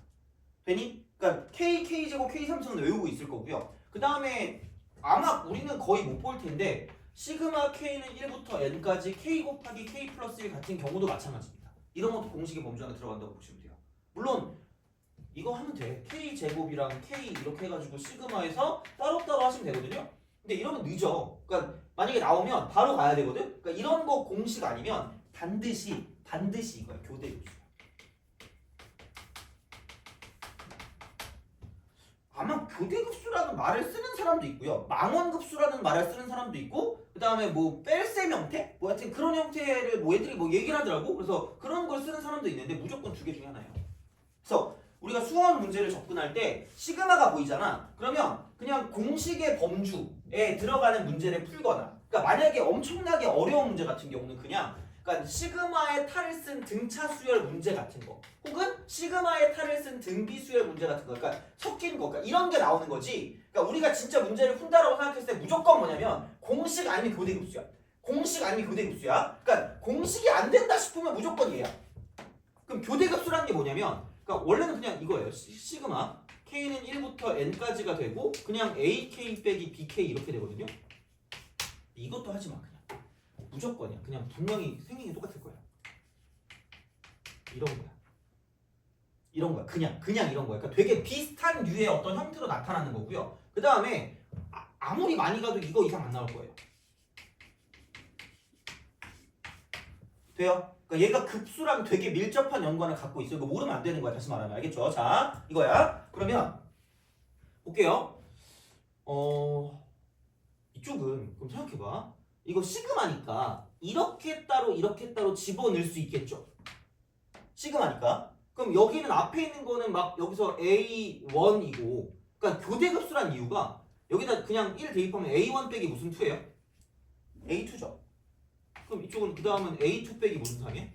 되니? 그러니까 K 제곱 K 3승은 외우고 있을 거고요. 그 다음에 아마 우리는 거의 못 볼 텐데 시그마 K는 1부터 n까지 K 곱하기 K 플러스 1 같은 경우도 마찬가지입니다. 이런 것도 공식의 범주 안에 들어간다고 보시면 돼요. 물론 이거 하면 돼. K 제곱이랑 K 이렇게 해가지고 시그마에서 따로따로 하시면 되거든요. 근데 이러면 늦어. 그러니까 만약에 나오면 바로 가야 되거든. 그러니까 이런 거 공식 아니면 반드시 이거야. 교대 급수. 아마 교대급수라는 말을 쓰는 사람도 있고요. 망원급수라는 말을 쓰는 사람도 있고, 그 다음에 뭐 뺄셈 형태? 뭐 하여튼 그런 형태를 뭐 애들이 뭐 얘기를 하더라고. 그래서 그런 걸 쓰는 사람도 있는데 무조건 두 개 중에 하나예요. 그래서 우리가 수원 문제를 접근할 때 시그마가 보이잖아. 그러면 그냥 공식의 범주에 들어가는 문제를 풀거나, 그러니까 만약에 엄청나게 어려운 문제 같은 경우는 그러니까 시그마의 탈을 쓴 등차 수열 문제 같은 거 혹은 시그마의 탈을 쓴 등비 수열 문제 같은 거 그러니까 섞인 거 그러니까 이런 게 나오는 거지. 그러니까 우리가 진짜 문제를 푼다라고 생각했을 때 무조건 뭐냐면 공식 아니면 교대급수야. 공식 아니면 교대급수야. 그러니까 공식이 안 된다 싶으면 무조건 얘야. 그럼 교대급수라는 게 뭐냐면 그러니까 원래는 그냥 이거예요. 시그마 K는 1부터 n까지가 되고 그냥 AK 빼기 BK 이렇게 되거든요. 이것도 하지 마. 무조건이야. 그냥 분명히 생긴 게 똑같을 거야. 이런 거야. 이런 거야. 그냥 이런 거야. 그러니까 되게 비슷한 류의 어떤 형태로 나타나는 거고요. 그 다음에 아무리 많이 가도 이거 이상 안 나올 거예요. 돼요? 그러니까 얘가 급수랑 되게 밀접한 연관을 갖고 있어요. 이거 모르면 안 되는 거야. 다시 말하면 알겠죠? 자, 이거야. 그러면 볼게요. 이쪽은 그럼 생각해봐. 이거 시그마니까 이렇게 따로 집어넣을 수 있겠죠? 시그마니까. 그럼 여기는 앞에 있는 거는 막 여기서 A1이고 그러니까 교대급수란 이유가 여기다 그냥 1 대입하면 A1 빼기 무슨 2예요? A2죠. 그럼 이쪽은 그 다음은 A2 빼기 무슨 3이에요?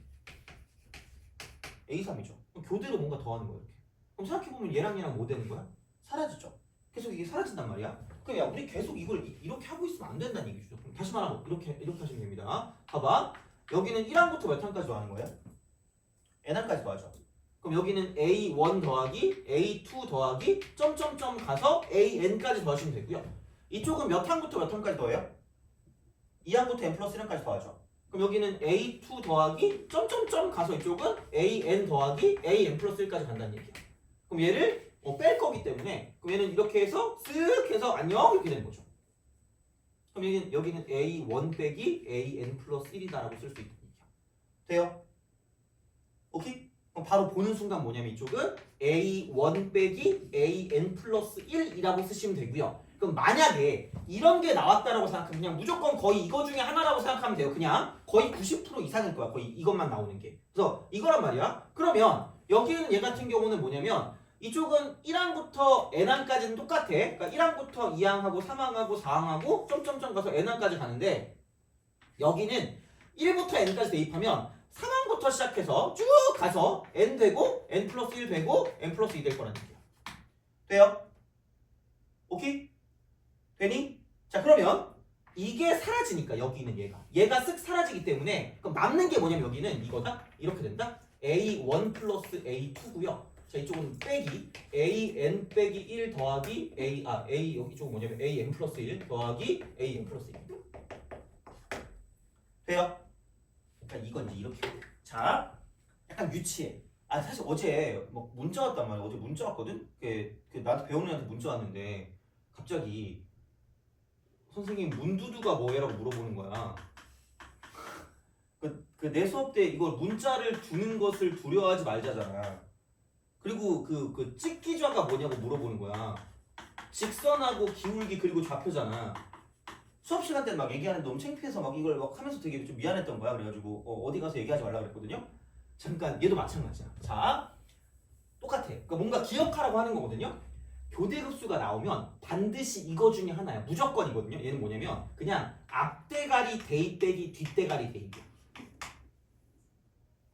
A3이죠. 그럼 교대로 뭔가 더하는 거예요. 이렇게. 그럼 생각해보면 얘랑 뭐 되는 거야? 사라지죠. 계속 이게 사라진단 말이야. 그럼 야 우리 계속 이걸 이렇게 하고 있으면 안 된다는 얘기죠. 그럼 다시 말하면 이렇게 하시면 됩니다. 봐봐. 여기는 1항부터 몇 항까지 더하는 거예요? n항까지 더하죠. 그럼 여기는 A1 더하기 A2 더하기 점점점 가서 AN까지 더하시면 되고요. 이쪽은 몇 항부터 몇 항까지 더해요? 2항부터 n 플러스 1항까지 더하죠. 그럼 여기는 A2 더하기 점점점 가서 이쪽은 AN 더하기 AN 플러스 1까지 간다는 얘기야. 그럼 얘를 뺄 거기 때문에 그럼 얘는 이렇게 해서 쓱 해서 안녕 이렇게 되는 거죠. 그럼 여기는 A1 빼기 AN 플러스 1이다라고 쓸 수 있다. 돼요? 오케이? 그럼 바로 보는 순간 뭐냐면 이쪽은 a1 빼기 an 플러스 1이라고 쓰시면 되고요. 그럼 만약에 이런 게 나왔다라고 생각하면 그냥 무조건 거의 이거 중에 하나라고 생각하면 돼요. 그냥 거의 90% 이상일 거야. 거의 이것만 나오는 게. 그래서 이거란 말이야. 그러면 여기는 얘 같은 경우는 뭐냐면 이쪽은 1항부터 n항까지는 똑같아. 그러니까 1항부터 2항하고 3항하고 4항하고 점점점 가서 n항까지 가는데 여기는 1부터 n까지 대입하면 3항부터 시작해서 쭉 가서 n 되고 n 플러스 1 되고 n 플러스 2 될 거라는 얘기야. 돼요? 오케이? 되니? 자 그러면 이게 사라지니까 여기 있는 얘가 쓱 사라지기 때문에 그럼 남는 게 뭐냐면 여기는 이거다? 이렇게 된다? a1 플러스 a2고요. 자 이쪽은 빼기 an 빼기 1 더하기 a 여기 이쪽은 뭐냐면 an 플러스 1 더하기 an 플러스 1 돼요? 그러니까 이건 이제 이렇게 자 약간 유치해. 아 사실 어제 뭐 문자 왔단 말이야. 어제 문자 왔거든? 나한테 배우는 애한테 문자 왔는데 갑자기 선생님 문두두가 뭐예요? 라고 물어보는 거야. 내 수업 때 이걸 문자를 두는 것을 두려워하지 말자잖아. 그리고 그 찍기좌가 뭐냐고 물어보는 거야. 직선하고 기울기 그리고 좌표잖아. 수업 시간 때 막 얘기하는데 너무 창피해서 막 이걸 막 하면서 되게 좀 미안했던 거야. 그래가지고 어디 가서 얘기하지 말라 그랬거든요. 잠깐 얘도 마찬가지야. 자 똑같아. 그러니까 뭔가 기억하라고 하는 거거든요. 교대급수가 나오면 반드시 이거 중에 하나야. 무조건이거든요. 얘는 뭐냐면 그냥 앞대가리 대입 빼기 뒷대가리 대입이야.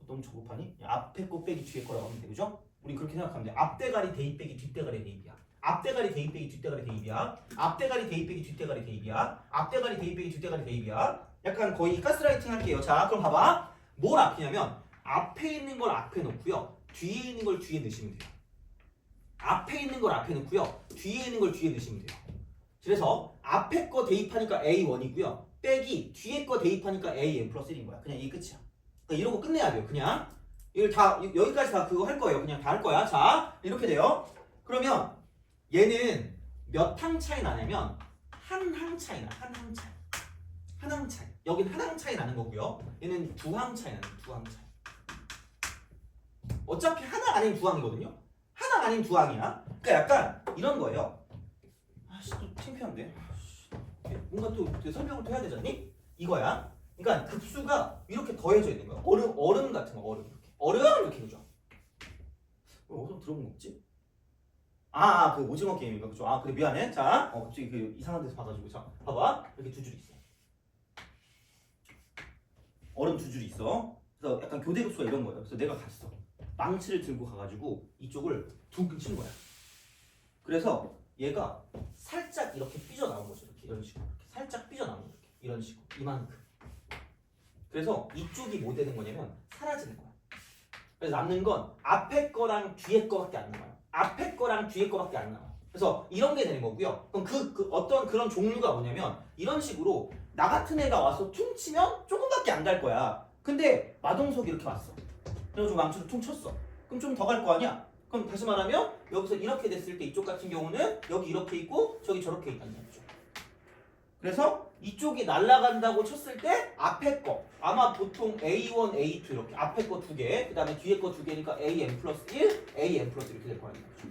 너무 조급하니? 앞에 거 빼기 뒤에 거라고 하면 돼. 그죠? 우린 그렇게 생각하면 돼. 앞대가리 대입 빼기 뒷대가리 대입이야. 앞대가리 대입 빼기 뒷대가리 대입이야. 앞대가리 대입 빼기 뒷대가리 대입이야. 앞대가리 대입 빼기 뒷대가리 대입이야. 약간 거의 가스라이팅 할게요. 자 그럼 봐봐. 뭘 앞이냐면 앞에 있는 걸 앞에 놓고요. 뒤에 있는 걸 뒤에 넣으시면 돼요. 앞에 있는 걸 앞에 넣고요. 뒤에 있는 걸 뒤에 넣으시면 돼요. 그래서 앞에 거 대입하니까 A1이고요. 빼기 뒤에 거 대입하니까 AN 플러스 1인 거야. 그냥 이게 끝이야. 그러니까 이러고 끝내야 돼요. 그냥 이걸 다 여기까지 다 그거 할 거예요. 그냥 다 할 거야. 자 이렇게 돼요. 그러면 얘는 몇 항 차이 나냐면 한 항 차이 나. 한 항 차이. 한 항 차이. 여긴 한 항 차이 나는 거고요. 얘는 두 항 차이 나는 두 항 차이. 어차피 하나 아닌 두 항이거든요. 하나 아닌 두 항이야. 그러니까 약간 이런 거예요. 아씨 또 창피한데. 뭔가 또 설명을 또 해야 되잖니? 이거야. 그러니까 급수가 이렇게 더해져 있는 거야. 얼음 같은 거 얼음 이렇게 그죠? 어디서 들어본 거 없지? 그 오징어 게임인가 그죠? 그래 미안해. 자, 갑자기 그 이상한 데서 봐가지고 자, 봐봐 이렇게 두 줄 있어. 얼음 두 줄 있어. 그래서 약간 교대 급수가 이런 거예요. 그래서 내가 갔어. 망치를 들고 가가지고 이쪽을 둥 친 거야. 그래서 얘가 살짝 이렇게 삐져나온 거죠. 이렇게 이런 식으로 이렇게 살짝 삐져나온 거 이렇게 이런 식으로 이만큼. 그래서 이쪽이 뭐 되는 거냐면 사라지는 거야. 그래서 남는 건 앞에 거랑 뒤에 거밖에 안 남아요. 앞에 거랑 뒤에 거밖에 안 남아요. 그래서 이런 게 되는 거고요. 그럼 그 어떤 그런 종류가 뭐냐면 이런 식으로 나 같은 애가 와서 퉁 치면 조금밖에 안 갈 거야. 근데 마동석이 이렇게 왔어. 그래가지고 망치로 퉁 쳤어. 그럼 좀 더 갈 거 아니야? 그럼 다시 말하면 여기서 이렇게 됐을 때 이쪽 같은 경우는 여기 이렇게 있고 저기 저렇게 있다는 거죠. 그래서 이쪽이 날아간다고 쳤을 때 앞에 거 아마 보통 A1, A2 이렇게 앞에 거 두 개, 그 다음에 뒤에 거 두 개니까 AN 플러스 1, AN 플러스 이렇게 될 거라는 거죠.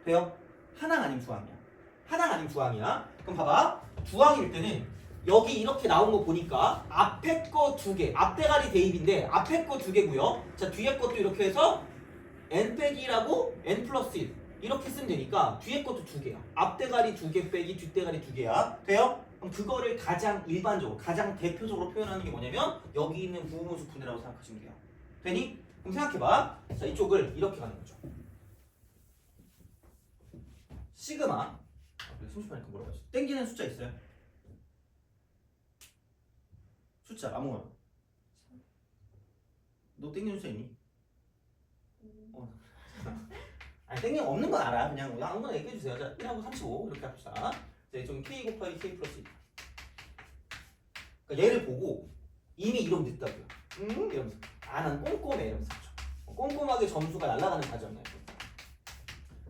돼요? 하나 아닌 두 항이야. 하나 아닌 두 항이야. 그럼 봐봐. 두 항일 때는 여기 이렇게 나온 거 보니까 앞에 거 두 개, 앞대가리 대입인데 앞에 거 두 개고요. 자 뒤에 것도 이렇게 해서 n 빼기라고 n 플러스 1 이렇게 쓰면 되니까 뒤에 것도 두 개야. 앞대가리 두 개 빼기 뒷대가리 두 개야. 돼요? 그럼 그거를 가장 일반적으로, 가장 대표적으로 표현하는 게 뭐냐면 여기 있는 부분수 분해라고 생각하시면 돼요. 되니? 그럼 생각해봐. 자 이쪽을 이렇게 가는 거죠. 시그마. 심심하니까 물어봐야지. 땡기는 숫자 있어요? 숫자 아무거나. 너 땡기는 숫자 있니? 아니 땡기는 없는 건 알아. 그냥 아무거나 얘기해주세요. 자 1하고 35 이렇게 합시다. 자 이쪽은 K 곱하기 K 플러스 1. 그러니까 얘를 보고 이미 이러면 됐다고요. 이러면서 난 꼼꼼해 이러면서 꼼꼼하게 점수가 날아가는 과정이에요.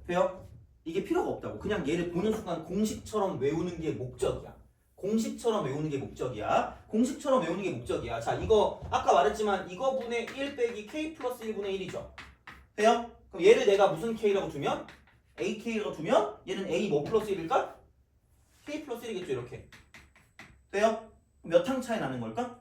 돼요? 이게 필요가 없다고. 그냥 얘를 보는 순간 공식처럼 외우는 게 목적이야. 공식처럼 외우는 게 목적이야. 공식처럼 외우는 게 목적이야. 자, 이거 아까 말했지만 이거분의 1 빼기 k 플러스 1분의 1이죠. 돼요? 그럼 얘를 내가 무슨 k라고 두면 ak라고 두면 얘는 a 뭐 플러스 1일까? k 플러스 1이겠죠. 이렇게. 돼요? 몇 항 차이 나는 걸까?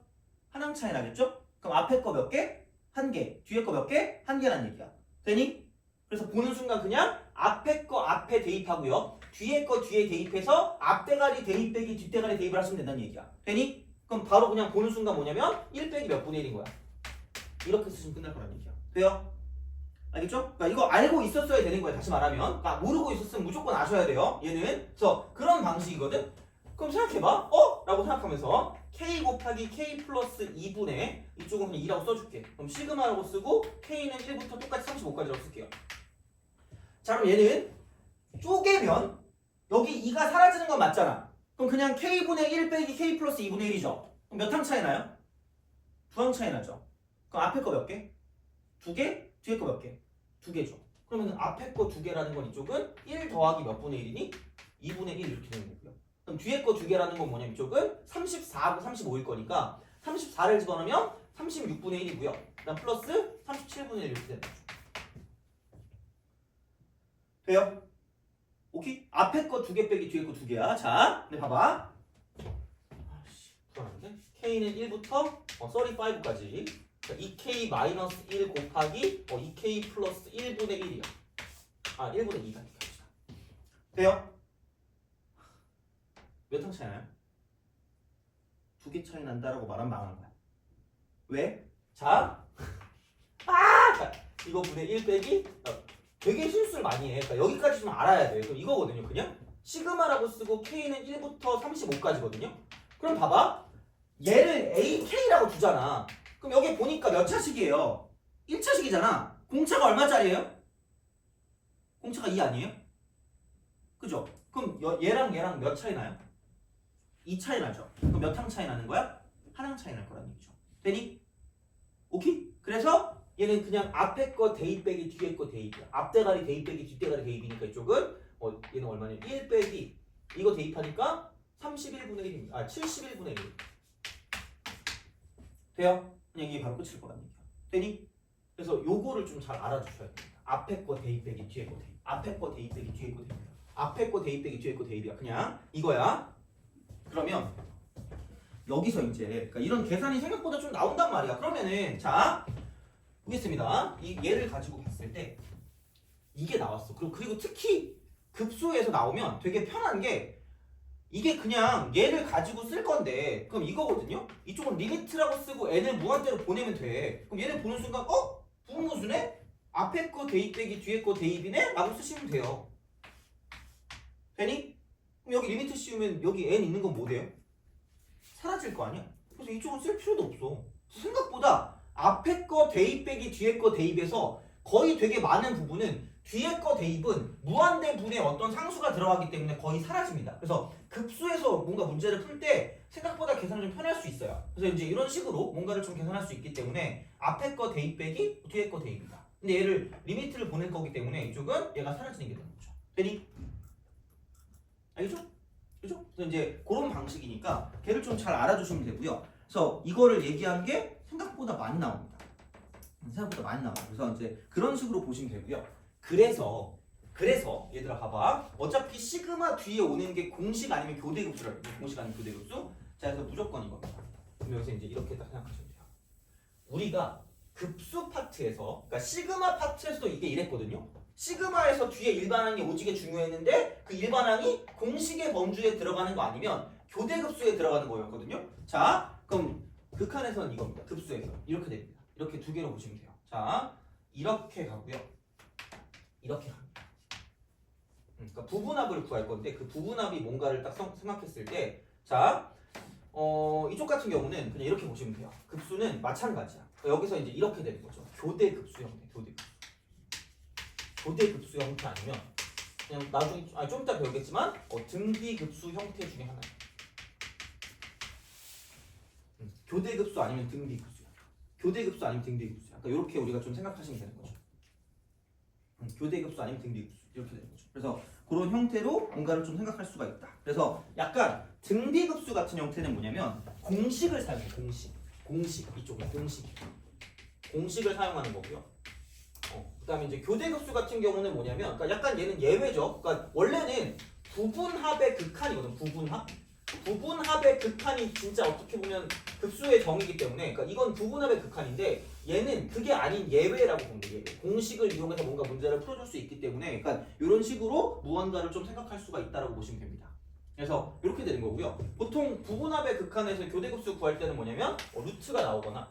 한 항 차이 나겠죠? 그럼 앞에 거 몇 개? 한 개. 뒤에 거 몇 개? 한 개란 얘기야. 되니? 그래서 보는 순간 그냥 앞에 거 앞에 대입하고요. 뒤에 거 뒤에 대입해서 앞대가리 대입 빼기 뒷대가리 대입을 하시면 된다는 얘기야. 되니? 그럼 바로 그냥 보는 순간 뭐냐면 1 빼기 몇 분의 1인 거야. 이렇게 쓰시면 끝날 거란 얘기야. 돼요? 알겠죠? 그러니까 이거 알고 있었어야 되는 거야. 다시 말하면. 그러니까 모르고 있었으면 무조건 아셔야 돼요. 얘는. 그래서 그런 방식이거든. 그럼 생각해봐. 라고 생각하면서 k 곱하기 k 플러스 2분의 이쪽은 그냥 2라고 써줄게. 그럼 시그마라고 쓰고 k는 1부터 똑같이 35까지라고 쓸게요. 자, 그럼 얘는 쪼개면 여기 2가 사라지는 건 맞잖아. 그럼 그냥 k분의 1 빼기 k 플러스 2분의 1이죠. 그럼 몇 항 차이 나요? 2항 차이 나죠. 그럼 앞에 거 몇 개? 2개? 뒤에 거 몇 개? 2개죠. 그러면 앞에 거 2개라는 건 이쪽은 1 더하기 몇 분의 1이니? 2분의 1 이렇게 되는 거고요. 그럼 뒤에 거 2개라는 건 뭐냐면 이쪽은 34하고 35일 거니까 34를 집어넣으면 36분의 1이고요. 그다음 플러스 37분의 1 이렇게 되는 거죠. 돼요? 오케이? 앞에 거 2개 빼기 뒤에 거 2개야. 자, 근데 봐봐. 불안한데? k는 1부터 35까지 2k-1 곱하기 2k 플러스 1분의 1이야. 1분의 2가 이렇게 합시다. 돼요? 몇 항 차이 나요? 2개 차이 난다라고 말하면 망한 거야. 왜? 자, 자, 이거 분의 1 빼기 되게 실수를 많이 해. 그러니까 여기까지 좀 알아야 돼. 그럼 이거거든요. 그냥 시그마라고 쓰고 k는 1부터 35까지거든요. 그럼 봐봐. 얘를 ak라고 두잖아. 그럼 여기 보니까 몇 차식이에요? 1차식이잖아. 공차가 얼마짜리예요? 공차가 2 아니에요? 그죠? 그럼 얘랑 몇 차이 나요? 2 차이 나죠. 그럼 몇 항 차이 나는 거야? 한 항 차이 날 거란 얘기죠. 되니? 오케이? 그래서 얘는 그냥 앞에 거 대입 빼기 뒤에 거 대입이야. 앞대가리 대입 빼기 뒷대가리 대입이니까 이쪽은 얘는 얼마냐? 1 빼기 이거 대입하니까 31분의 1입니다. 71분의 1. 돼요? 그냥 이게 바로 끝일 거란 얘기야. 되니? 그래서 요거를 좀 잘 알아주셔야 됩니다. 앞에 거 대입 빼기 뒤에 거 대입. 앞에 거 대입 빼기 뒤에 거 대입. 앞에 거 대입 빼기 뒤에 거 대입이야. 그냥 이거야. 그러면 여기서 이제 그러니까 이런 계산이 생각보다 좀 나온단 말이야. 그러면은 자 보겠습니다. 이 얘를 가지고 봤을 때 이게 나왔어. 그리고 특히 급수에서 나오면 되게 편한 게 이게 그냥 얘를 가지고 쓸 건데 그럼 이거거든요. 이쪽은 리미트라고 쓰고 n을 무한대로 보내면 돼. 그럼 얘를 보는 순간 부분모순에 앞에 거 대입 빼기 뒤에 거 대입이네? 라고 쓰시면 돼요. 되니? 그럼 여기 리미트 씌우면 여기 n 있는 건 뭐 돼요? 사라질 거 아니야? 그래서 이쪽은 쓸 필요도 없어. 생각보다 앞에 거 대입 빼기 뒤에 거 대입에서 거의 되게 많은 부분은 뒤에 거 대입은 무한대 분의 어떤 상수가 들어가기 때문에 거의 사라집니다. 그래서 급수에서 뭔가 문제를 풀 때 생각보다 계산이 좀 편할 수 있어요. 그래서 이제 이런 식으로 뭔가를 좀 계산할 수 있기 때문에 앞에 거 대입 빼기 뒤에 거 대입이다. 근데 얘를 리미트를 보낼 거기 때문에 이쪽은 얘가 사라지는 게 되는 거죠. 되니? 알겠죠? 그죠? 그래서 이제 그런 방식이니까 걔를 좀 잘 알아주시면 되고요. 그래서 이거를 얘기한 게 생각보다 많이 나옵니다. 생각보다 많이 나와요. 그래서 이제 그런 식으로 보시면 되고요. 그래서 얘들아 봐봐. 어차피 시그마 뒤에 오는 게 공식 아니면 교대급수라고 해요. 공식 아니면 교대급수. 자, 그래서 무조건 이겁니다. 그럼 여기서 이제 이렇게 딱 생각하시면 돼요. 우리가 급수 파트에서, 그러니까 시그마 파트에서도 이게 이랬거든요. 시그마에서 뒤에 일반항이 오지게 중요했는데 그 일반항이 공식의 범주에 들어가는 거 아니면 교대급수에 들어가는 거였거든요. 자, 그럼 극한에서는 이겁니다. 급수에서 이렇게 됩니다. 이렇게 두 개로 보시면 돼요. 자, 이렇게 가고요. 이렇게 갑니다. 그러니까 부분합을 구할 건데 그 부분합이 뭔가를 딱 생각했을 때, 자, 이쪽 같은 경우는 그냥 이렇게 보시면 돼요. 급수는 마찬가지야. 여기서 이제 이렇게 되는 거죠. 교대급수 형태, 교대급수 형태 아니면 그냥 나중에 좀 이따 배우겠지만 등비급수 형태 중에 하나예요. 교대급수 아니면 등비급수야. 교대급수 아니면 등비급수야. 그러니까 이렇게 우리가 좀 생각하시면 되는 거죠. 교대급수 아니면 등비급수 이렇게 되는 거죠. 그래서 그런 형태로 뭔가를 좀 생각할 수가 있다. 그래서 약간 등비급수 같은 형태는 뭐냐면 공식을 사용해. 공식 이쪽은 공식을 사용하는 거고요. 그다음에 이제 교대급수 같은 경우는 뭐냐면, 그러니까 약간 얘는 예외죠. 그러니까 원래는 부분합의 극한이거든. 부분합의 극한이 진짜 어떻게 보면 급수의 정의이기 때문에, 그러니까 이건 부분합의 극한인데 얘는 그게 아닌 예외라고 보면 돼. 예외. 공식을 이용해서 뭔가 문제를 풀어줄 수 있기 때문에, 그러니까 이런 식으로 무언가를 좀 생각할 수가 있다라고 보시면 됩니다. 그래서 이렇게 되는 거고요. 보통 부분합의 극한에서 교대급수 구할 때는 뭐냐면 루트가 나오거나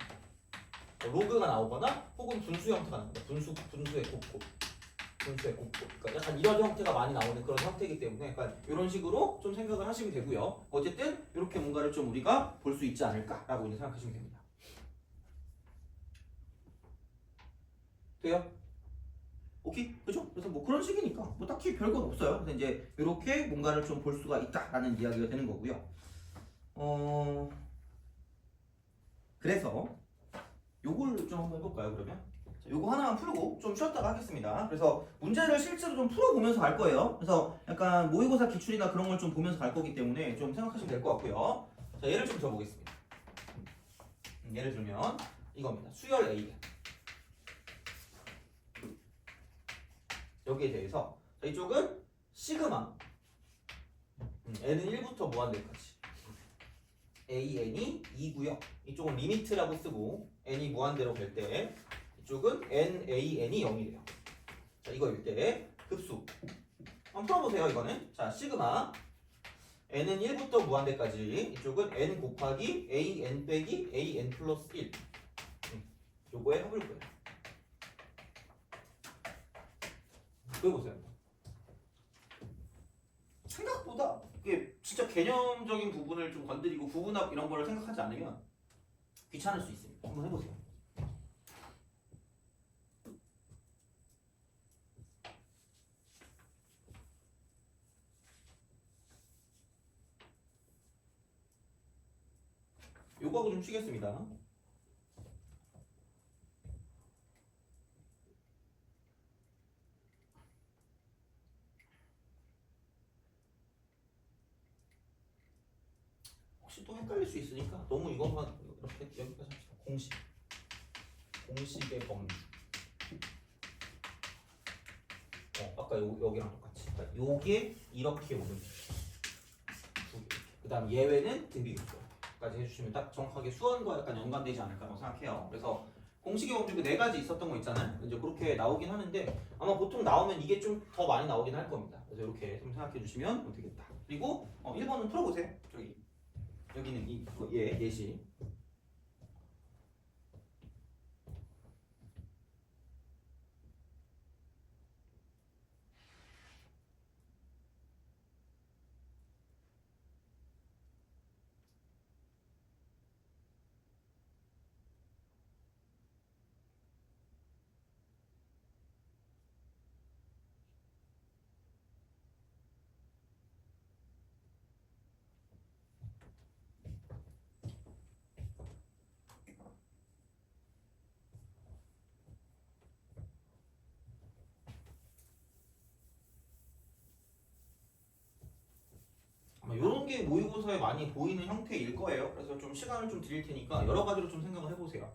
로그가 나오거나 혹은 분수 형태가 나옵니다. 분수의 곱곱. 그러니까 약간 이런 형태가 많이 나오는 그런 형태이기 때문에 약간 이런 식으로 좀 생각을 하시면 되고요. 어쨌든 이렇게 뭔가를 좀 우리가 볼 수 있지 않을까라고 이제 생각하시면 됩니다. 돼요? 오케이? 그죠? 그래서 뭐 그런 식이니까 뭐 딱히 별건 없어요. 그래서 이제 이렇게 뭔가를 좀 볼 수가 있다라는 이야기가 되는 거고요. 그래서 요걸 좀 한번 해볼까요, 그러면? 자, 요거 하나만 풀고 좀 쉬었다가 하겠습니다. 그래서 문제를 실제로 좀 풀어보면서 갈 거예요. 그래서 약간 모의고사 기출이나 그런 걸 좀 보면서 갈 거기 때문에 좀 생각하시면 될 것 같고요. 자, 예를 좀 들어보겠습니다. 예를 들면 이겁니다. 수열 A. 여기에 대해서 자, 이쪽은 시그마 n은 1부터 무한대까지 an이 2고요. 이쪽은 리미트라고 쓰고 n이 무한대로 될 때 이쪽은 nan이 0이 돼요. 자, 이거일 때 급수 한번 풀어보세요. 이거는 자 시그마 n은 1부터 무한대까지 이쪽은 n 곱하기 an 빼기 an 플러스 1 요거에 해볼 거예요. 그려보세요. 생각보다 이게 진짜 개념적인 부분을 좀 건드리고 부분합 이런 거를 생각하지 않으면 귀찮을 수 있습니다. 한번 해보세요. 요거하고 좀 쉬겠습니다. 혹시 또 헷갈릴 수 있으니까 너무 이것만 이렇게 여기까지 합시다. 공식의 범위. 아까 여기랑 똑같이. 그러니까 요게 이렇게 오는 두 개. 그다음 예외는 등비급수까지 해주시면 딱 정확하게 수원과 약간 연관되지 않을까라고 생각해요. 그래서 공식의 범위 네 가지 있었던 거 있잖아요. 이제 그렇게 나오긴 하는데 아마 보통 나오면 이게 좀 더 많이 나오긴 할 겁니다. 그래서 이렇게 좀 생각해 주시면 되겠다. 그리고 1번은 풀어보세요. 여기는 예시. 아마 이런 게 모의고사에 많이 보이는 형태일 거예요. 그래서 좀 시간을 좀 드릴 테니까 여러 가지로 좀 생각을 해보세요.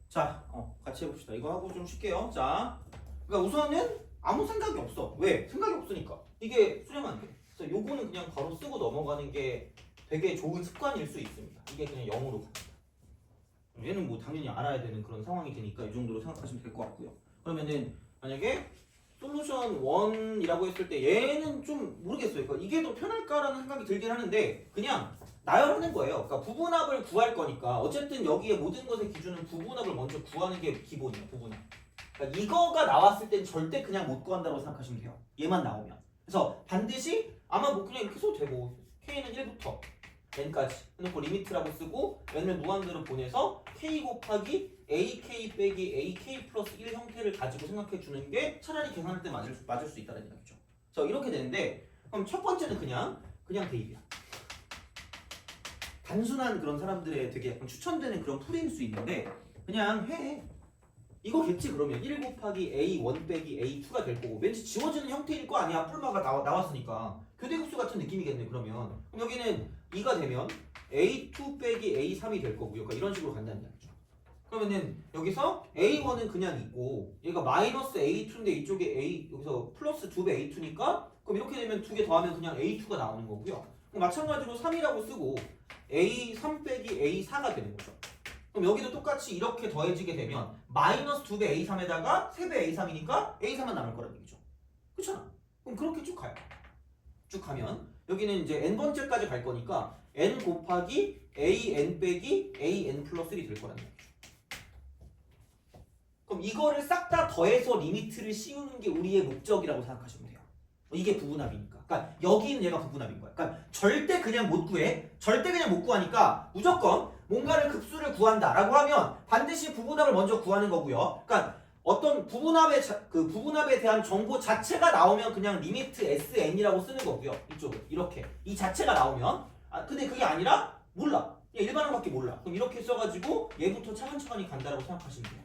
자, 같이 해봅시다. 이거 하고 좀 쉴게요. 자, 그러니까 우선은 아무 생각이 없어. 왜? 생각이 없으니까. 이게 수렴 안 돼. 그래서 요거는 그냥 바로 쓰고 넘어가는 게 되게 좋은 습관일 수 있습니다. 이게 그냥 0으로 갑니다. 얘는 뭐 당연히 알아야 되는 그런 상황이 되니까 이 정도로 생각하시면 될 것 같고요. 그러면은 만약에 솔루션 1이라고 했을 때 얘는 좀 모르겠어요. 그러니까 이게 더 편할까라는 생각이 들긴 하는데 그냥 나열하는 거예요. 그러니까 부분합을 구할 거니까 어쨌든 여기에 모든 것의 기준은 부분합을 먼저 구하는 게 기본이에요. 부분합. 그러니까 이거가 나왔을 땐 절대 그냥 못 구한다고 생각하시면 돼요. 얘만 나오면. 그래서 반드시 아마 뭐 그냥 이렇게 써도 되고 k는 1부터 n까지 해놓고 리미트라고 쓰고 n을 무한대로 보내서 k 곱하기 ak 빼기 ak 플러스 1 형태를 가지고 생각해 주는 게 차라리 계산할 때 맞을 수 있다는 얘기죠. 그래서 이렇게 되는데 그럼 첫 번째는 그냥 대입이야. 단순한 그런 사람들의 되게 약간 추천되는 그런 풀이일 수 있는데 그냥 해. 이거겠지 그러면 1 곱하기 a1 빼기 a2가 될 거고 왠지 지워지는 형태일 거 아니야. 풀마가 나왔으니까 교대급수 같은 느낌이겠네. 그러면 그럼 여기는 2가 되면 a2 빼기 a3이 될 거고요. 그러니까 이런 식으로 간다는 얘기죠. 그러면은 여기서 a1은 그냥 있고 얘가 마이너스 a2인데 이쪽에 a 여기서 플러스 2배 a2니까 그럼 이렇게 되면 두 개 더하면 그냥 a2가 나오는 거고요. 그럼 마찬가지로 3이라고 쓰고 a3 빼기 a4가 되는 거죠. 그럼 여기도 똑같이 이렇게 더해지게 되면 마이너스 2배 a3에다가 3배 a3이니까 a3만 남을 거라는 얘기죠. 그렇잖아. 그럼 그렇게 쭉 가요. 쭉 가면 여기는 이제 n번째까지 갈 거니까 n 곱하기 an 빼기 an 플러스 1이 될 거라는 얘기죠. 그럼 이거를 싹 다 더해서 리미트를 씌우는 게 우리의 목적이라고 생각하시면 돼요. 이게 부분합이니까. 그러니까 여기는 얘가 부분합인 거야. 그러니까 절대 그냥 못 구해. 절대 그냥 못 구하니까 무조건 뭔가를 급수를 구한다라고 하면 반드시 부분합을 먼저 구하는 거고요. 그러니까 어떤 부분합에 대한 정보 자체가 나오면 그냥 리미트 SN이라고 쓰는 거고요. 이쪽은 이렇게 이 자체가 나오면 근데 그게 아니라 몰라. 그냥 일반항밖에 몰라. 그럼 이렇게 써가지고 얘부터 차근차근히 간다라고 생각하시면 돼요.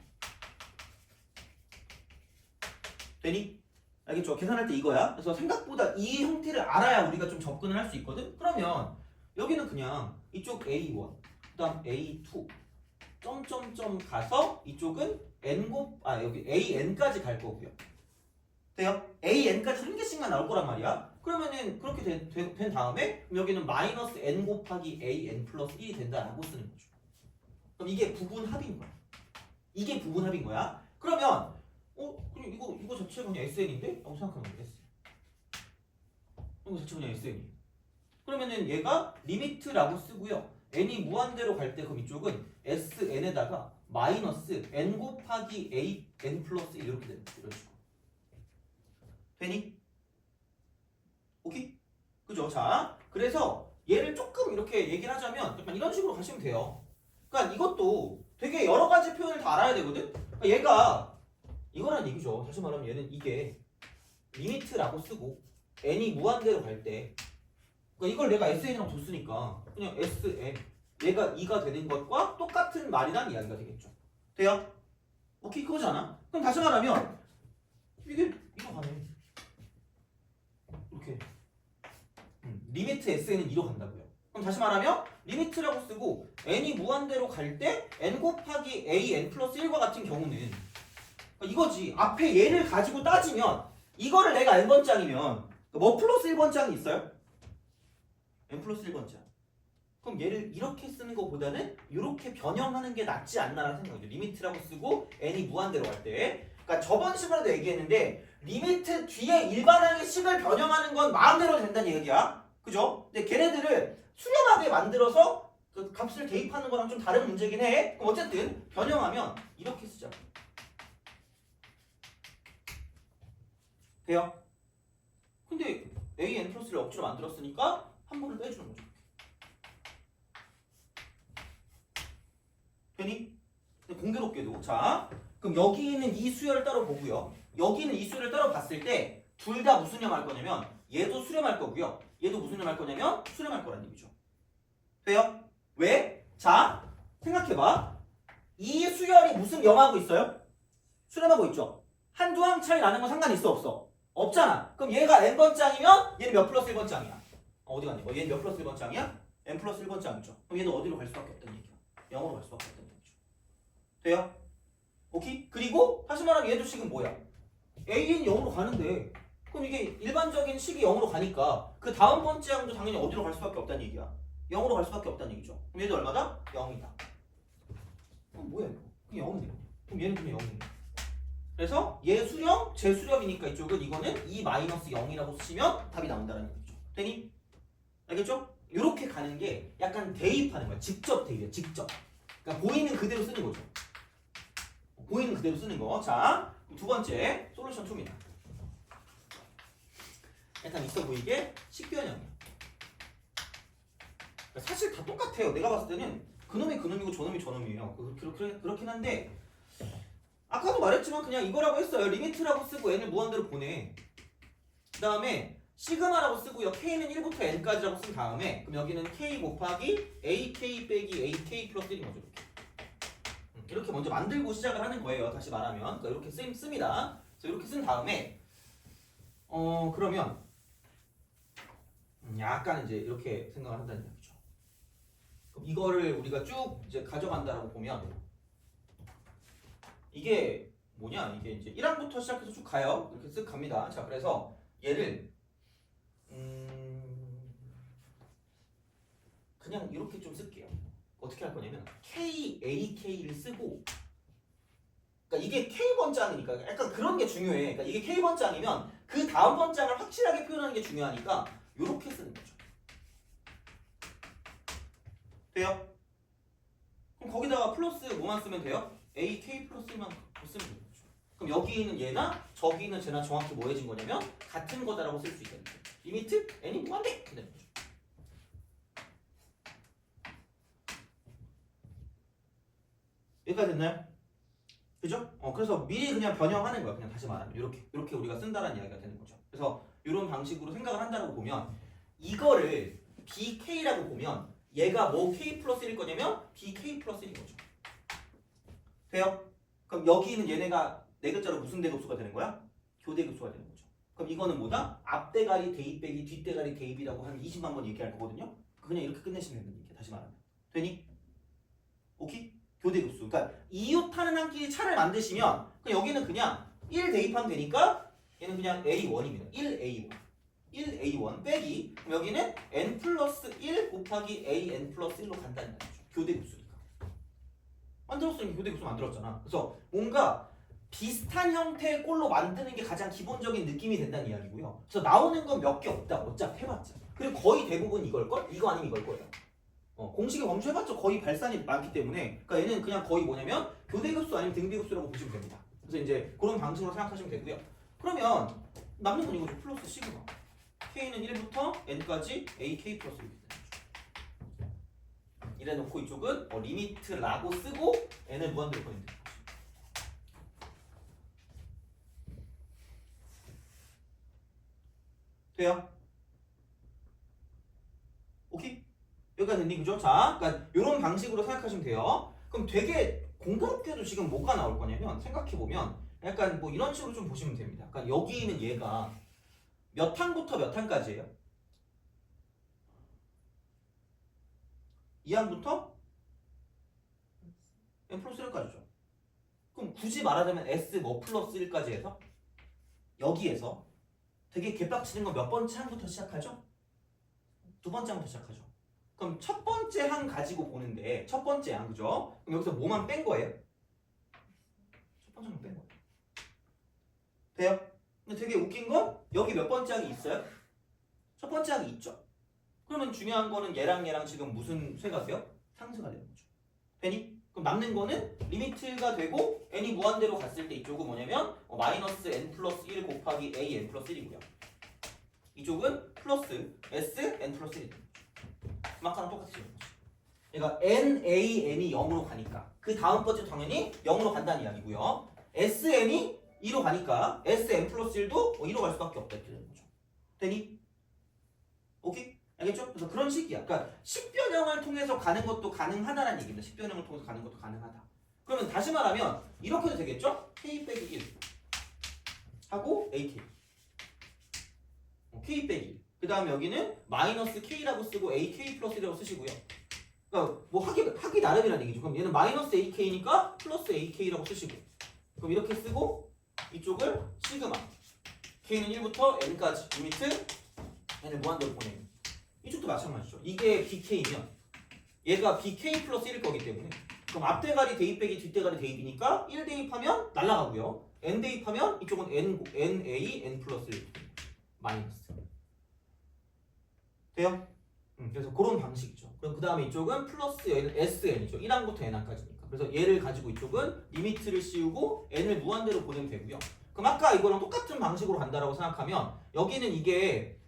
되니? 알겠죠? 계산할 때 이거야. 그래서 생각보다 이 형태를 알아야 우리가 좀 접근을 할 수 있거든. 그러면 여기는 그냥 이쪽 A1 그다음 A2 점점점 가서 이쪽은 여기 AN까지 갈 거고요. 돼요? AN까지 한 개씩만 나올 거란 말이야. 그러면은 그렇게 된 다음에 여기는 마이너스 N 곱하기 AN 플러스 1이 된다라고 쓰는 거죠. 그럼 이게 부분합인 거야. 이게 부분합인 거야. 그러면 그냥 이거 자체가 그냥 SN인데? 라고 생각하면 돼. SN. 이거 자체가 그냥 SN이에요. 그러면은 얘가 리미트라고 쓰고요. n이 무한대로 갈 때 그럼 이쪽은 SN에다가 마이너스 N 곱하기 AN 플러스 1 이렇게 되는 거죠. 이런 식으로. 되니? 오케이? 그죠? 자, 그래서 얘를 조금 이렇게 얘기를 하자면 약간 이런 식으로 가시면 돼요. 그러니까 이것도 되게 여러 가지 표현을 다 알아야 되거든? 그러니까 얘가 이거란 얘기죠. 다시 말하면 얘는 이게 리미트라고 쓰고 n이 무한대로 갈 때 그러니까 이걸 내가 SN이랑 뒀으니까 그냥 SN 얘가 2가 되는 것과 똑같은 말이란 이야기가 되겠죠. 돼요? 오케이 그거잖아. 그럼 다시 말하면 이게 이거 가네. 이렇게 리미트 SN은 2로 간다고요. 그럼 다시 말하면 리미트라고 쓰고 n이 무한대로 갈 때 n 곱하기 an 플러스 1과 같은 경우는 이거지. 앞에 얘를 가지고 따지면 이거를 내가 n번장이면 뭐 플러스 1번장이 있어요? n 플러스 1번장. 그럼 얘를 이렇게 쓰는 것보다는 이렇게 변형하는 게 낫지 않나라는 생각이죠. 리미트라고 쓰고 n이 무한대로 갈 때. 그러니까 저번 시간에도 얘기했는데 리미트 뒤에 일반항의 식을 변형하는 건 마음대로 된다는 얘기야. 그죠? 근데 걔네들을 수렴하게 만들어서 그 값을 대입하는 거랑 좀 다른 문제긴 해. 그럼 어쨌든 변형하면 이렇게 쓰자. 돼요? 근데 an 플러스를 억지로 만들었으니까 한 번을 빼주는 거죠. 되니? 공교롭게도 자 그럼 여기는 이 수열을 따로 보고요. 여기는 이 수열을 따로 봤을 때 둘 다 무슨 형 할 거냐면 얘도 수렴할 거고요. 얘도 무슨 형 할 거냐면 수렴할 거란 얘기죠. 돼요? 왜? 자 생각해봐. 이 수열이 무슨 영하고 있어요? 수렴하고 있죠. 한두 항 차이 나는 건 상관이 있어 없어? 없잖아. 그럼 얘가 n번장이면 얘는 몇 플러스 1번장이야? 어디 갔니? 얘는 몇 플러스 1번장이야? n 플러스 1번장이죠. 그럼 얘는 어디로 갈 수밖에 없다는 얘기야. 0으로 갈 수밖에 없다는 얘기죠. 돼요? 오케이? 그리고 다시 말하면 얘도 식은 뭐야? a는 0으로 가는데 그럼 이게 일반적인 식이 0으로 가니까 그 다음 번째 항도 당연히 어디로 갈 수밖에 없다는 얘기야. 0으로 갈 수밖에 없다는 얘기죠. 그럼 얘도 얼마다? 0이다. 그럼 뭐야 이거? 그냥 0이네. 그럼 얘는 그냥 0이네. 그래서 얘 수렴, 제 수렴이니까 이쪽은 이거는 2-0이라고 쓰시면 답이 나온다는 얘기죠. 되니? 알겠죠? 이렇게 가는 게 약간 대입하는 거야. 직접 대입이야. 직접. 그러니까 보이는 그대로 쓰는 거죠. 보이는 그대로 쓰는 거. 자, 두 번째 솔루션 2입니다. 약간 있어 보이게 식변형이야. 사실 다 똑같아요. 내가 봤을 때는 그놈이 그놈이고 저놈이 저놈이에요. 그렇긴 한데 아까도 말했지만 그냥 이거라고 했어요. 리미트라고 쓰고 n을 무한대로 보내. 그 다음에 시그마라고 쓰고요. k는 1부터 n까지라고 쓴 다음에 그럼 여기는 k 곱하기 ak 빼기 ak 플러스 1인 거죠. 이렇게 먼저 만들고 시작을 하는 거예요. 다시 말하면 그러니까 이렇게 씁니다. 그래서 이렇게 쓴 다음에 그러면 약간 이제 이렇게 생각을 한다는 얘기죠. 그럼 이거를 우리가 쭉 이제 가져간다라고 보면 이게 뭐냐? 이게 이제 1항부터 시작해서 쭉 가요. 이렇게 쓱 갑니다. 자, 그래서 얘를 그냥 이렇게 좀 쓸게요. 어떻게 할 거냐면 KAK를 쓰고 그러니까 이게 K번장이니까 약간 그런 게 중요해. 그러니까 이게 K번장이면 그 다음 번장을 확실하게 표현하는 게 중요하니까 이렇게 쓰는 거죠. 돼요? 그럼 거기다가 플러스 뭐만 쓰면 돼요? AK 플러스만 쓰면 되는 거죠. 그럼 여기 있는 얘나 저기 있는 쟤나 정확히 뭐 해진 거냐면 같은 거다라고 쓸 수 있겠죠. 리미트 n이 무한대 이렇게 되는 거죠. 여기까지 됐나요? 그죠? 그래서 미리 그냥 변형하는 거야. 그냥 다시 말하면 이렇게 우리가 쓴다라는 이야기가 되는 거죠. 그래서 이런 방식으로 생각을 한다고 보면 이거를 BK라고 보면 얘가 뭐 K 플러스 1일 거냐면 BK 플러스 1인 거죠. 돼요? 그럼 여기 있는 얘네가 네 글자로 무슨 대급수가 되는 거야? 교대급수가 되는 거죠. 그럼 이거는 뭐다? 앞대가리 대입 빼기 뒷대가리 대입이라고 한 20만 번 얘기할 거거든요. 그냥 이렇게 끝내시면 되는 얘기야. 다시 말하면. 되니? 오케이? 교대급수. 그러니까 이웃하는 한 끼리 차를 만드시면 여기는 그냥 1 대입하면 되니까 얘는 그냥 A1입니다. 1A1. 1A1 빼기 그럼 여기는 N 플러스 1 곱하기 AN 플러스 1로 간다는 거죠. 교대급수니까. 만들었으니까 교대급수 만들었잖아. 그래서 뭔가 비슷한 형태의 꼴로 만드는 게 가장 기본적인 느낌이 된다는 이야기고요. 그래서 나오는 건 몇 개 없다. 어차피 해봤자. 그리고 거의 대부분 이걸걸? 이거 아니면 이걸 거예요. 공식에 검수해봤자 거의 발산이 많기 때문에 그러니까 얘는 그냥 거의 뭐냐면 교대급수 아니면 등비급수라고 보시면 됩니다. 그래서 이제 그런 방식으로 생각하시면 되고요. 그러면 남는 건 이거죠. 플러스 시그마 K는 1부터 N까지 AK 플러스 1 이래 놓고 이쪽은 리미트라고 쓰고 N을 무한대로 보내면 돼요. 돼요? 오케이? 여기까지 됐니? 그죠? 자, 그러니까 이런 방식으로 생각하시면 돼요. 그럼 되게 공교롭게도 지금 뭐가 나올 거냐면 생각해보면 약간 뭐 이런 식으로 좀 보시면 됩니다. 그러니까 여기 있는 얘가 몇 항부터 몇 항까지예요? 2항부터 n 플러스 1까지죠. 그럼 굳이 말하자면 s 뭐 플러스 1까지 해서 여기에서 되게 개빡치는 건 몇 번째 항부터 시작하죠? 두 번째 항부터 시작하죠. 그럼 첫 번째 항 가지고 보는데 첫 번째 항 그죠? 그럼 여기서 뭐만 뺀 거예요? 첫 번째 항 뺀 거예요. 돼요? 근데 되게 웃긴 건 여기 몇 번째 항이 있어요? 첫 번째 항이 있죠. 그러면 중요한 거는 얘랑 지금 무슨 쇠가 돼요? 상수가 되는 거죠. 되니? 그럼 남는 거는 리미트가 되고 n이 무한대로 갔을 때 이쪽은 뭐냐면 마이너스 n 플러스 1 곱하기 a n 플러스 1이고요. 이쪽은 플러스 s n 플러스 1이 됩니다. 아까랑 똑같이 되는 거죠. 그러니까 n, a, n이 0으로 가니까 그 다음 번째 당연히 0으로 간다는 이야기고요. sn이 2로 가니까 sn 플러스 1도 2로 갈 수밖에 없다 이렇게 되는 거죠. 되니? 오케이? 알겠죠? 그래서 그런 식이야. 그러니까 식변형을 통해서 가는 것도 가능하다라는 얘기입니다. 식변형을 통해서 가는 것도 가능하다. 그러면 다시 말하면 이렇게도 되겠죠? k 빼기 1 하고 ak k 빼기 1 그 다음 여기는 마이너스 k라고 쓰고 ak 플러스 1이라고 쓰시고요. 그러니까 뭐 하기 나름이라는 얘기죠. 그럼 얘는 마이너스 ak니까 플러스 ak라고 쓰시고 그럼 이렇게 쓰고 이쪽을 시그마 k는 1부터 n까지 리미트 n을 무한대로 보내는 이쪽도 마찬가지죠. 이게 bk면 얘가 bk 플러스 1일 거기 때문에 그럼 앞대가리 대입 빼기 뒷대가리 대입이니까 1 대입하면 날라가고요. n 대입하면 이쪽은 na n 플러스 1 마이너스 돼요? 그래서 그런 방식이죠. 그럼 그 다음에 이쪽은 플러스 sn이죠. 1항부터 n항까지니까. 그래서 얘를 가지고 이쪽은 리미트를 씌우고 n을 무한대로 보내면 되고요. 그럼 아까 이거랑 똑같은 방식으로 간다라고 생각하면 여기는 이게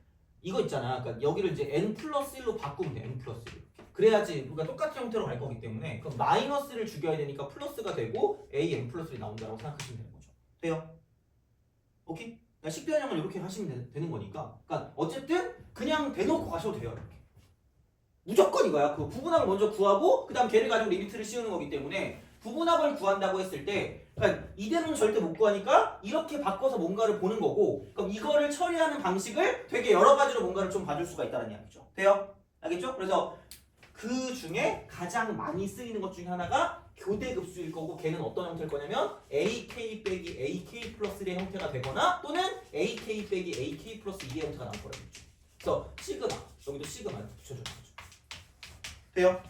이거 있잖아. 그러니까 여기를 이제 n 플러스 1로 바꾸면 돼. n 플러스 1. 그래야지 우리가 똑같은 형태로 갈 거기 때문에 그럼 마이너스를 죽여야 되니까 플러스가 되고 a n 플러스 1이 나온다라고 생각하시면 되는 거죠. 돼요? 오케이? 그러니까 식변형을 이렇게 하시면 되는 거니까. 그러니까 어쨌든 그냥 대놓고 가셔도 돼요. 이렇게. 무조건 이거야. 그 부분합을 먼저 구하고 그다음 걔를 가지고 리미트를 씌우는 거기 때문에 부분합을 구한다고 했을 때 그러니까 이대로는 절대 못 구하니까 이렇게 바꿔서 뭔가를 보는 거고 그럼 이거를 처리하는 방식을 되게 여러 가지로 뭔가를 좀 봐줄 수가 있다는 이야기죠. 돼요? 알겠죠? 그래서 그 중에 가장 많이 쓰이는 것 중에 하나가 교대급수일 거고 걔는 어떤 형태일 거냐면 AK 빼기 AK 플러스 1의 형태가 되거나 또는 AK 빼기 AK 플러스 2의 형태가 나올 거라고 했죠. 그래서 시그마 여기도 시그마를 붙여주는 거죠. 돼요?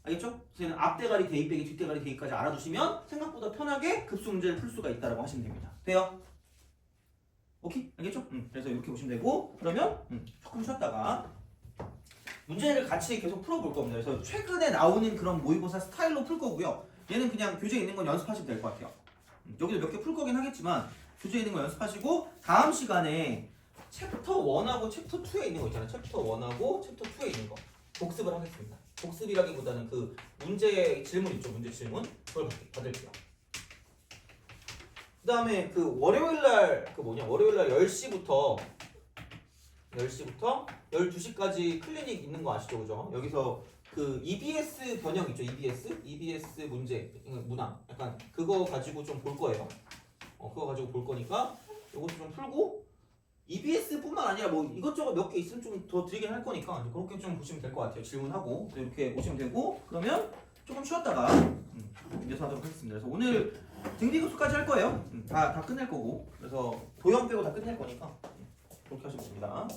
알겠죠? 그래서 앞대가리 대입 빼기 뒷대가리 대입까지 알아두시면 생각보다 편하게 급수 문제를 풀 수가 있다고 하시면 됩니다. 돼요? 오케이? 알겠죠? 그래서 이렇게 보시면 되고 그러면 조금 쉬었다가 문제를 같이 계속 풀어볼 겁니다. 그래서 최근에 나오는 그런 모의고사 스타일로 풀 거고요. 얘는 그냥 교재에 있는 건 연습하시면 될 것 같아요. 여기도 몇 개 풀 거긴 하겠지만 교재에 있는 거 연습하시고 다음 시간에 챕터 1하고 챕터 2에 있는 거 있잖아요. 챕터 1하고 챕터 2에 있는 거 복습을 하겠습니다. 복습이라기보다는 그 문제 질문 있죠. 문제 질문 그걸 받을게요. 그 다음에 그 월요일날 월요일날 10시부터 12시까지 클리닉 있는 거 아시죠? 그죠? 여기서 그 EBS 변형 있죠? EBS 문제 문항 약간 그거 가지고 좀 볼 거예요. 그거 가지고 볼 거니까 이것도 좀 풀고 EBS뿐만 아니라 뭐 이것저것 몇 개 있으면 좀 더 드리긴 할 거니까 그렇게 좀 보시면 될 것 같아요. 질문하고 이렇게 보시면 되고 그러면 조금 쉬었다가 이어서 하도록 하겠습니다. 그래서 오늘 등비급수까지 할 거예요. 다 끝낼 거고 그래서 도형 빼고 다 끝낼 거니까 그렇게 하시면 됩니다.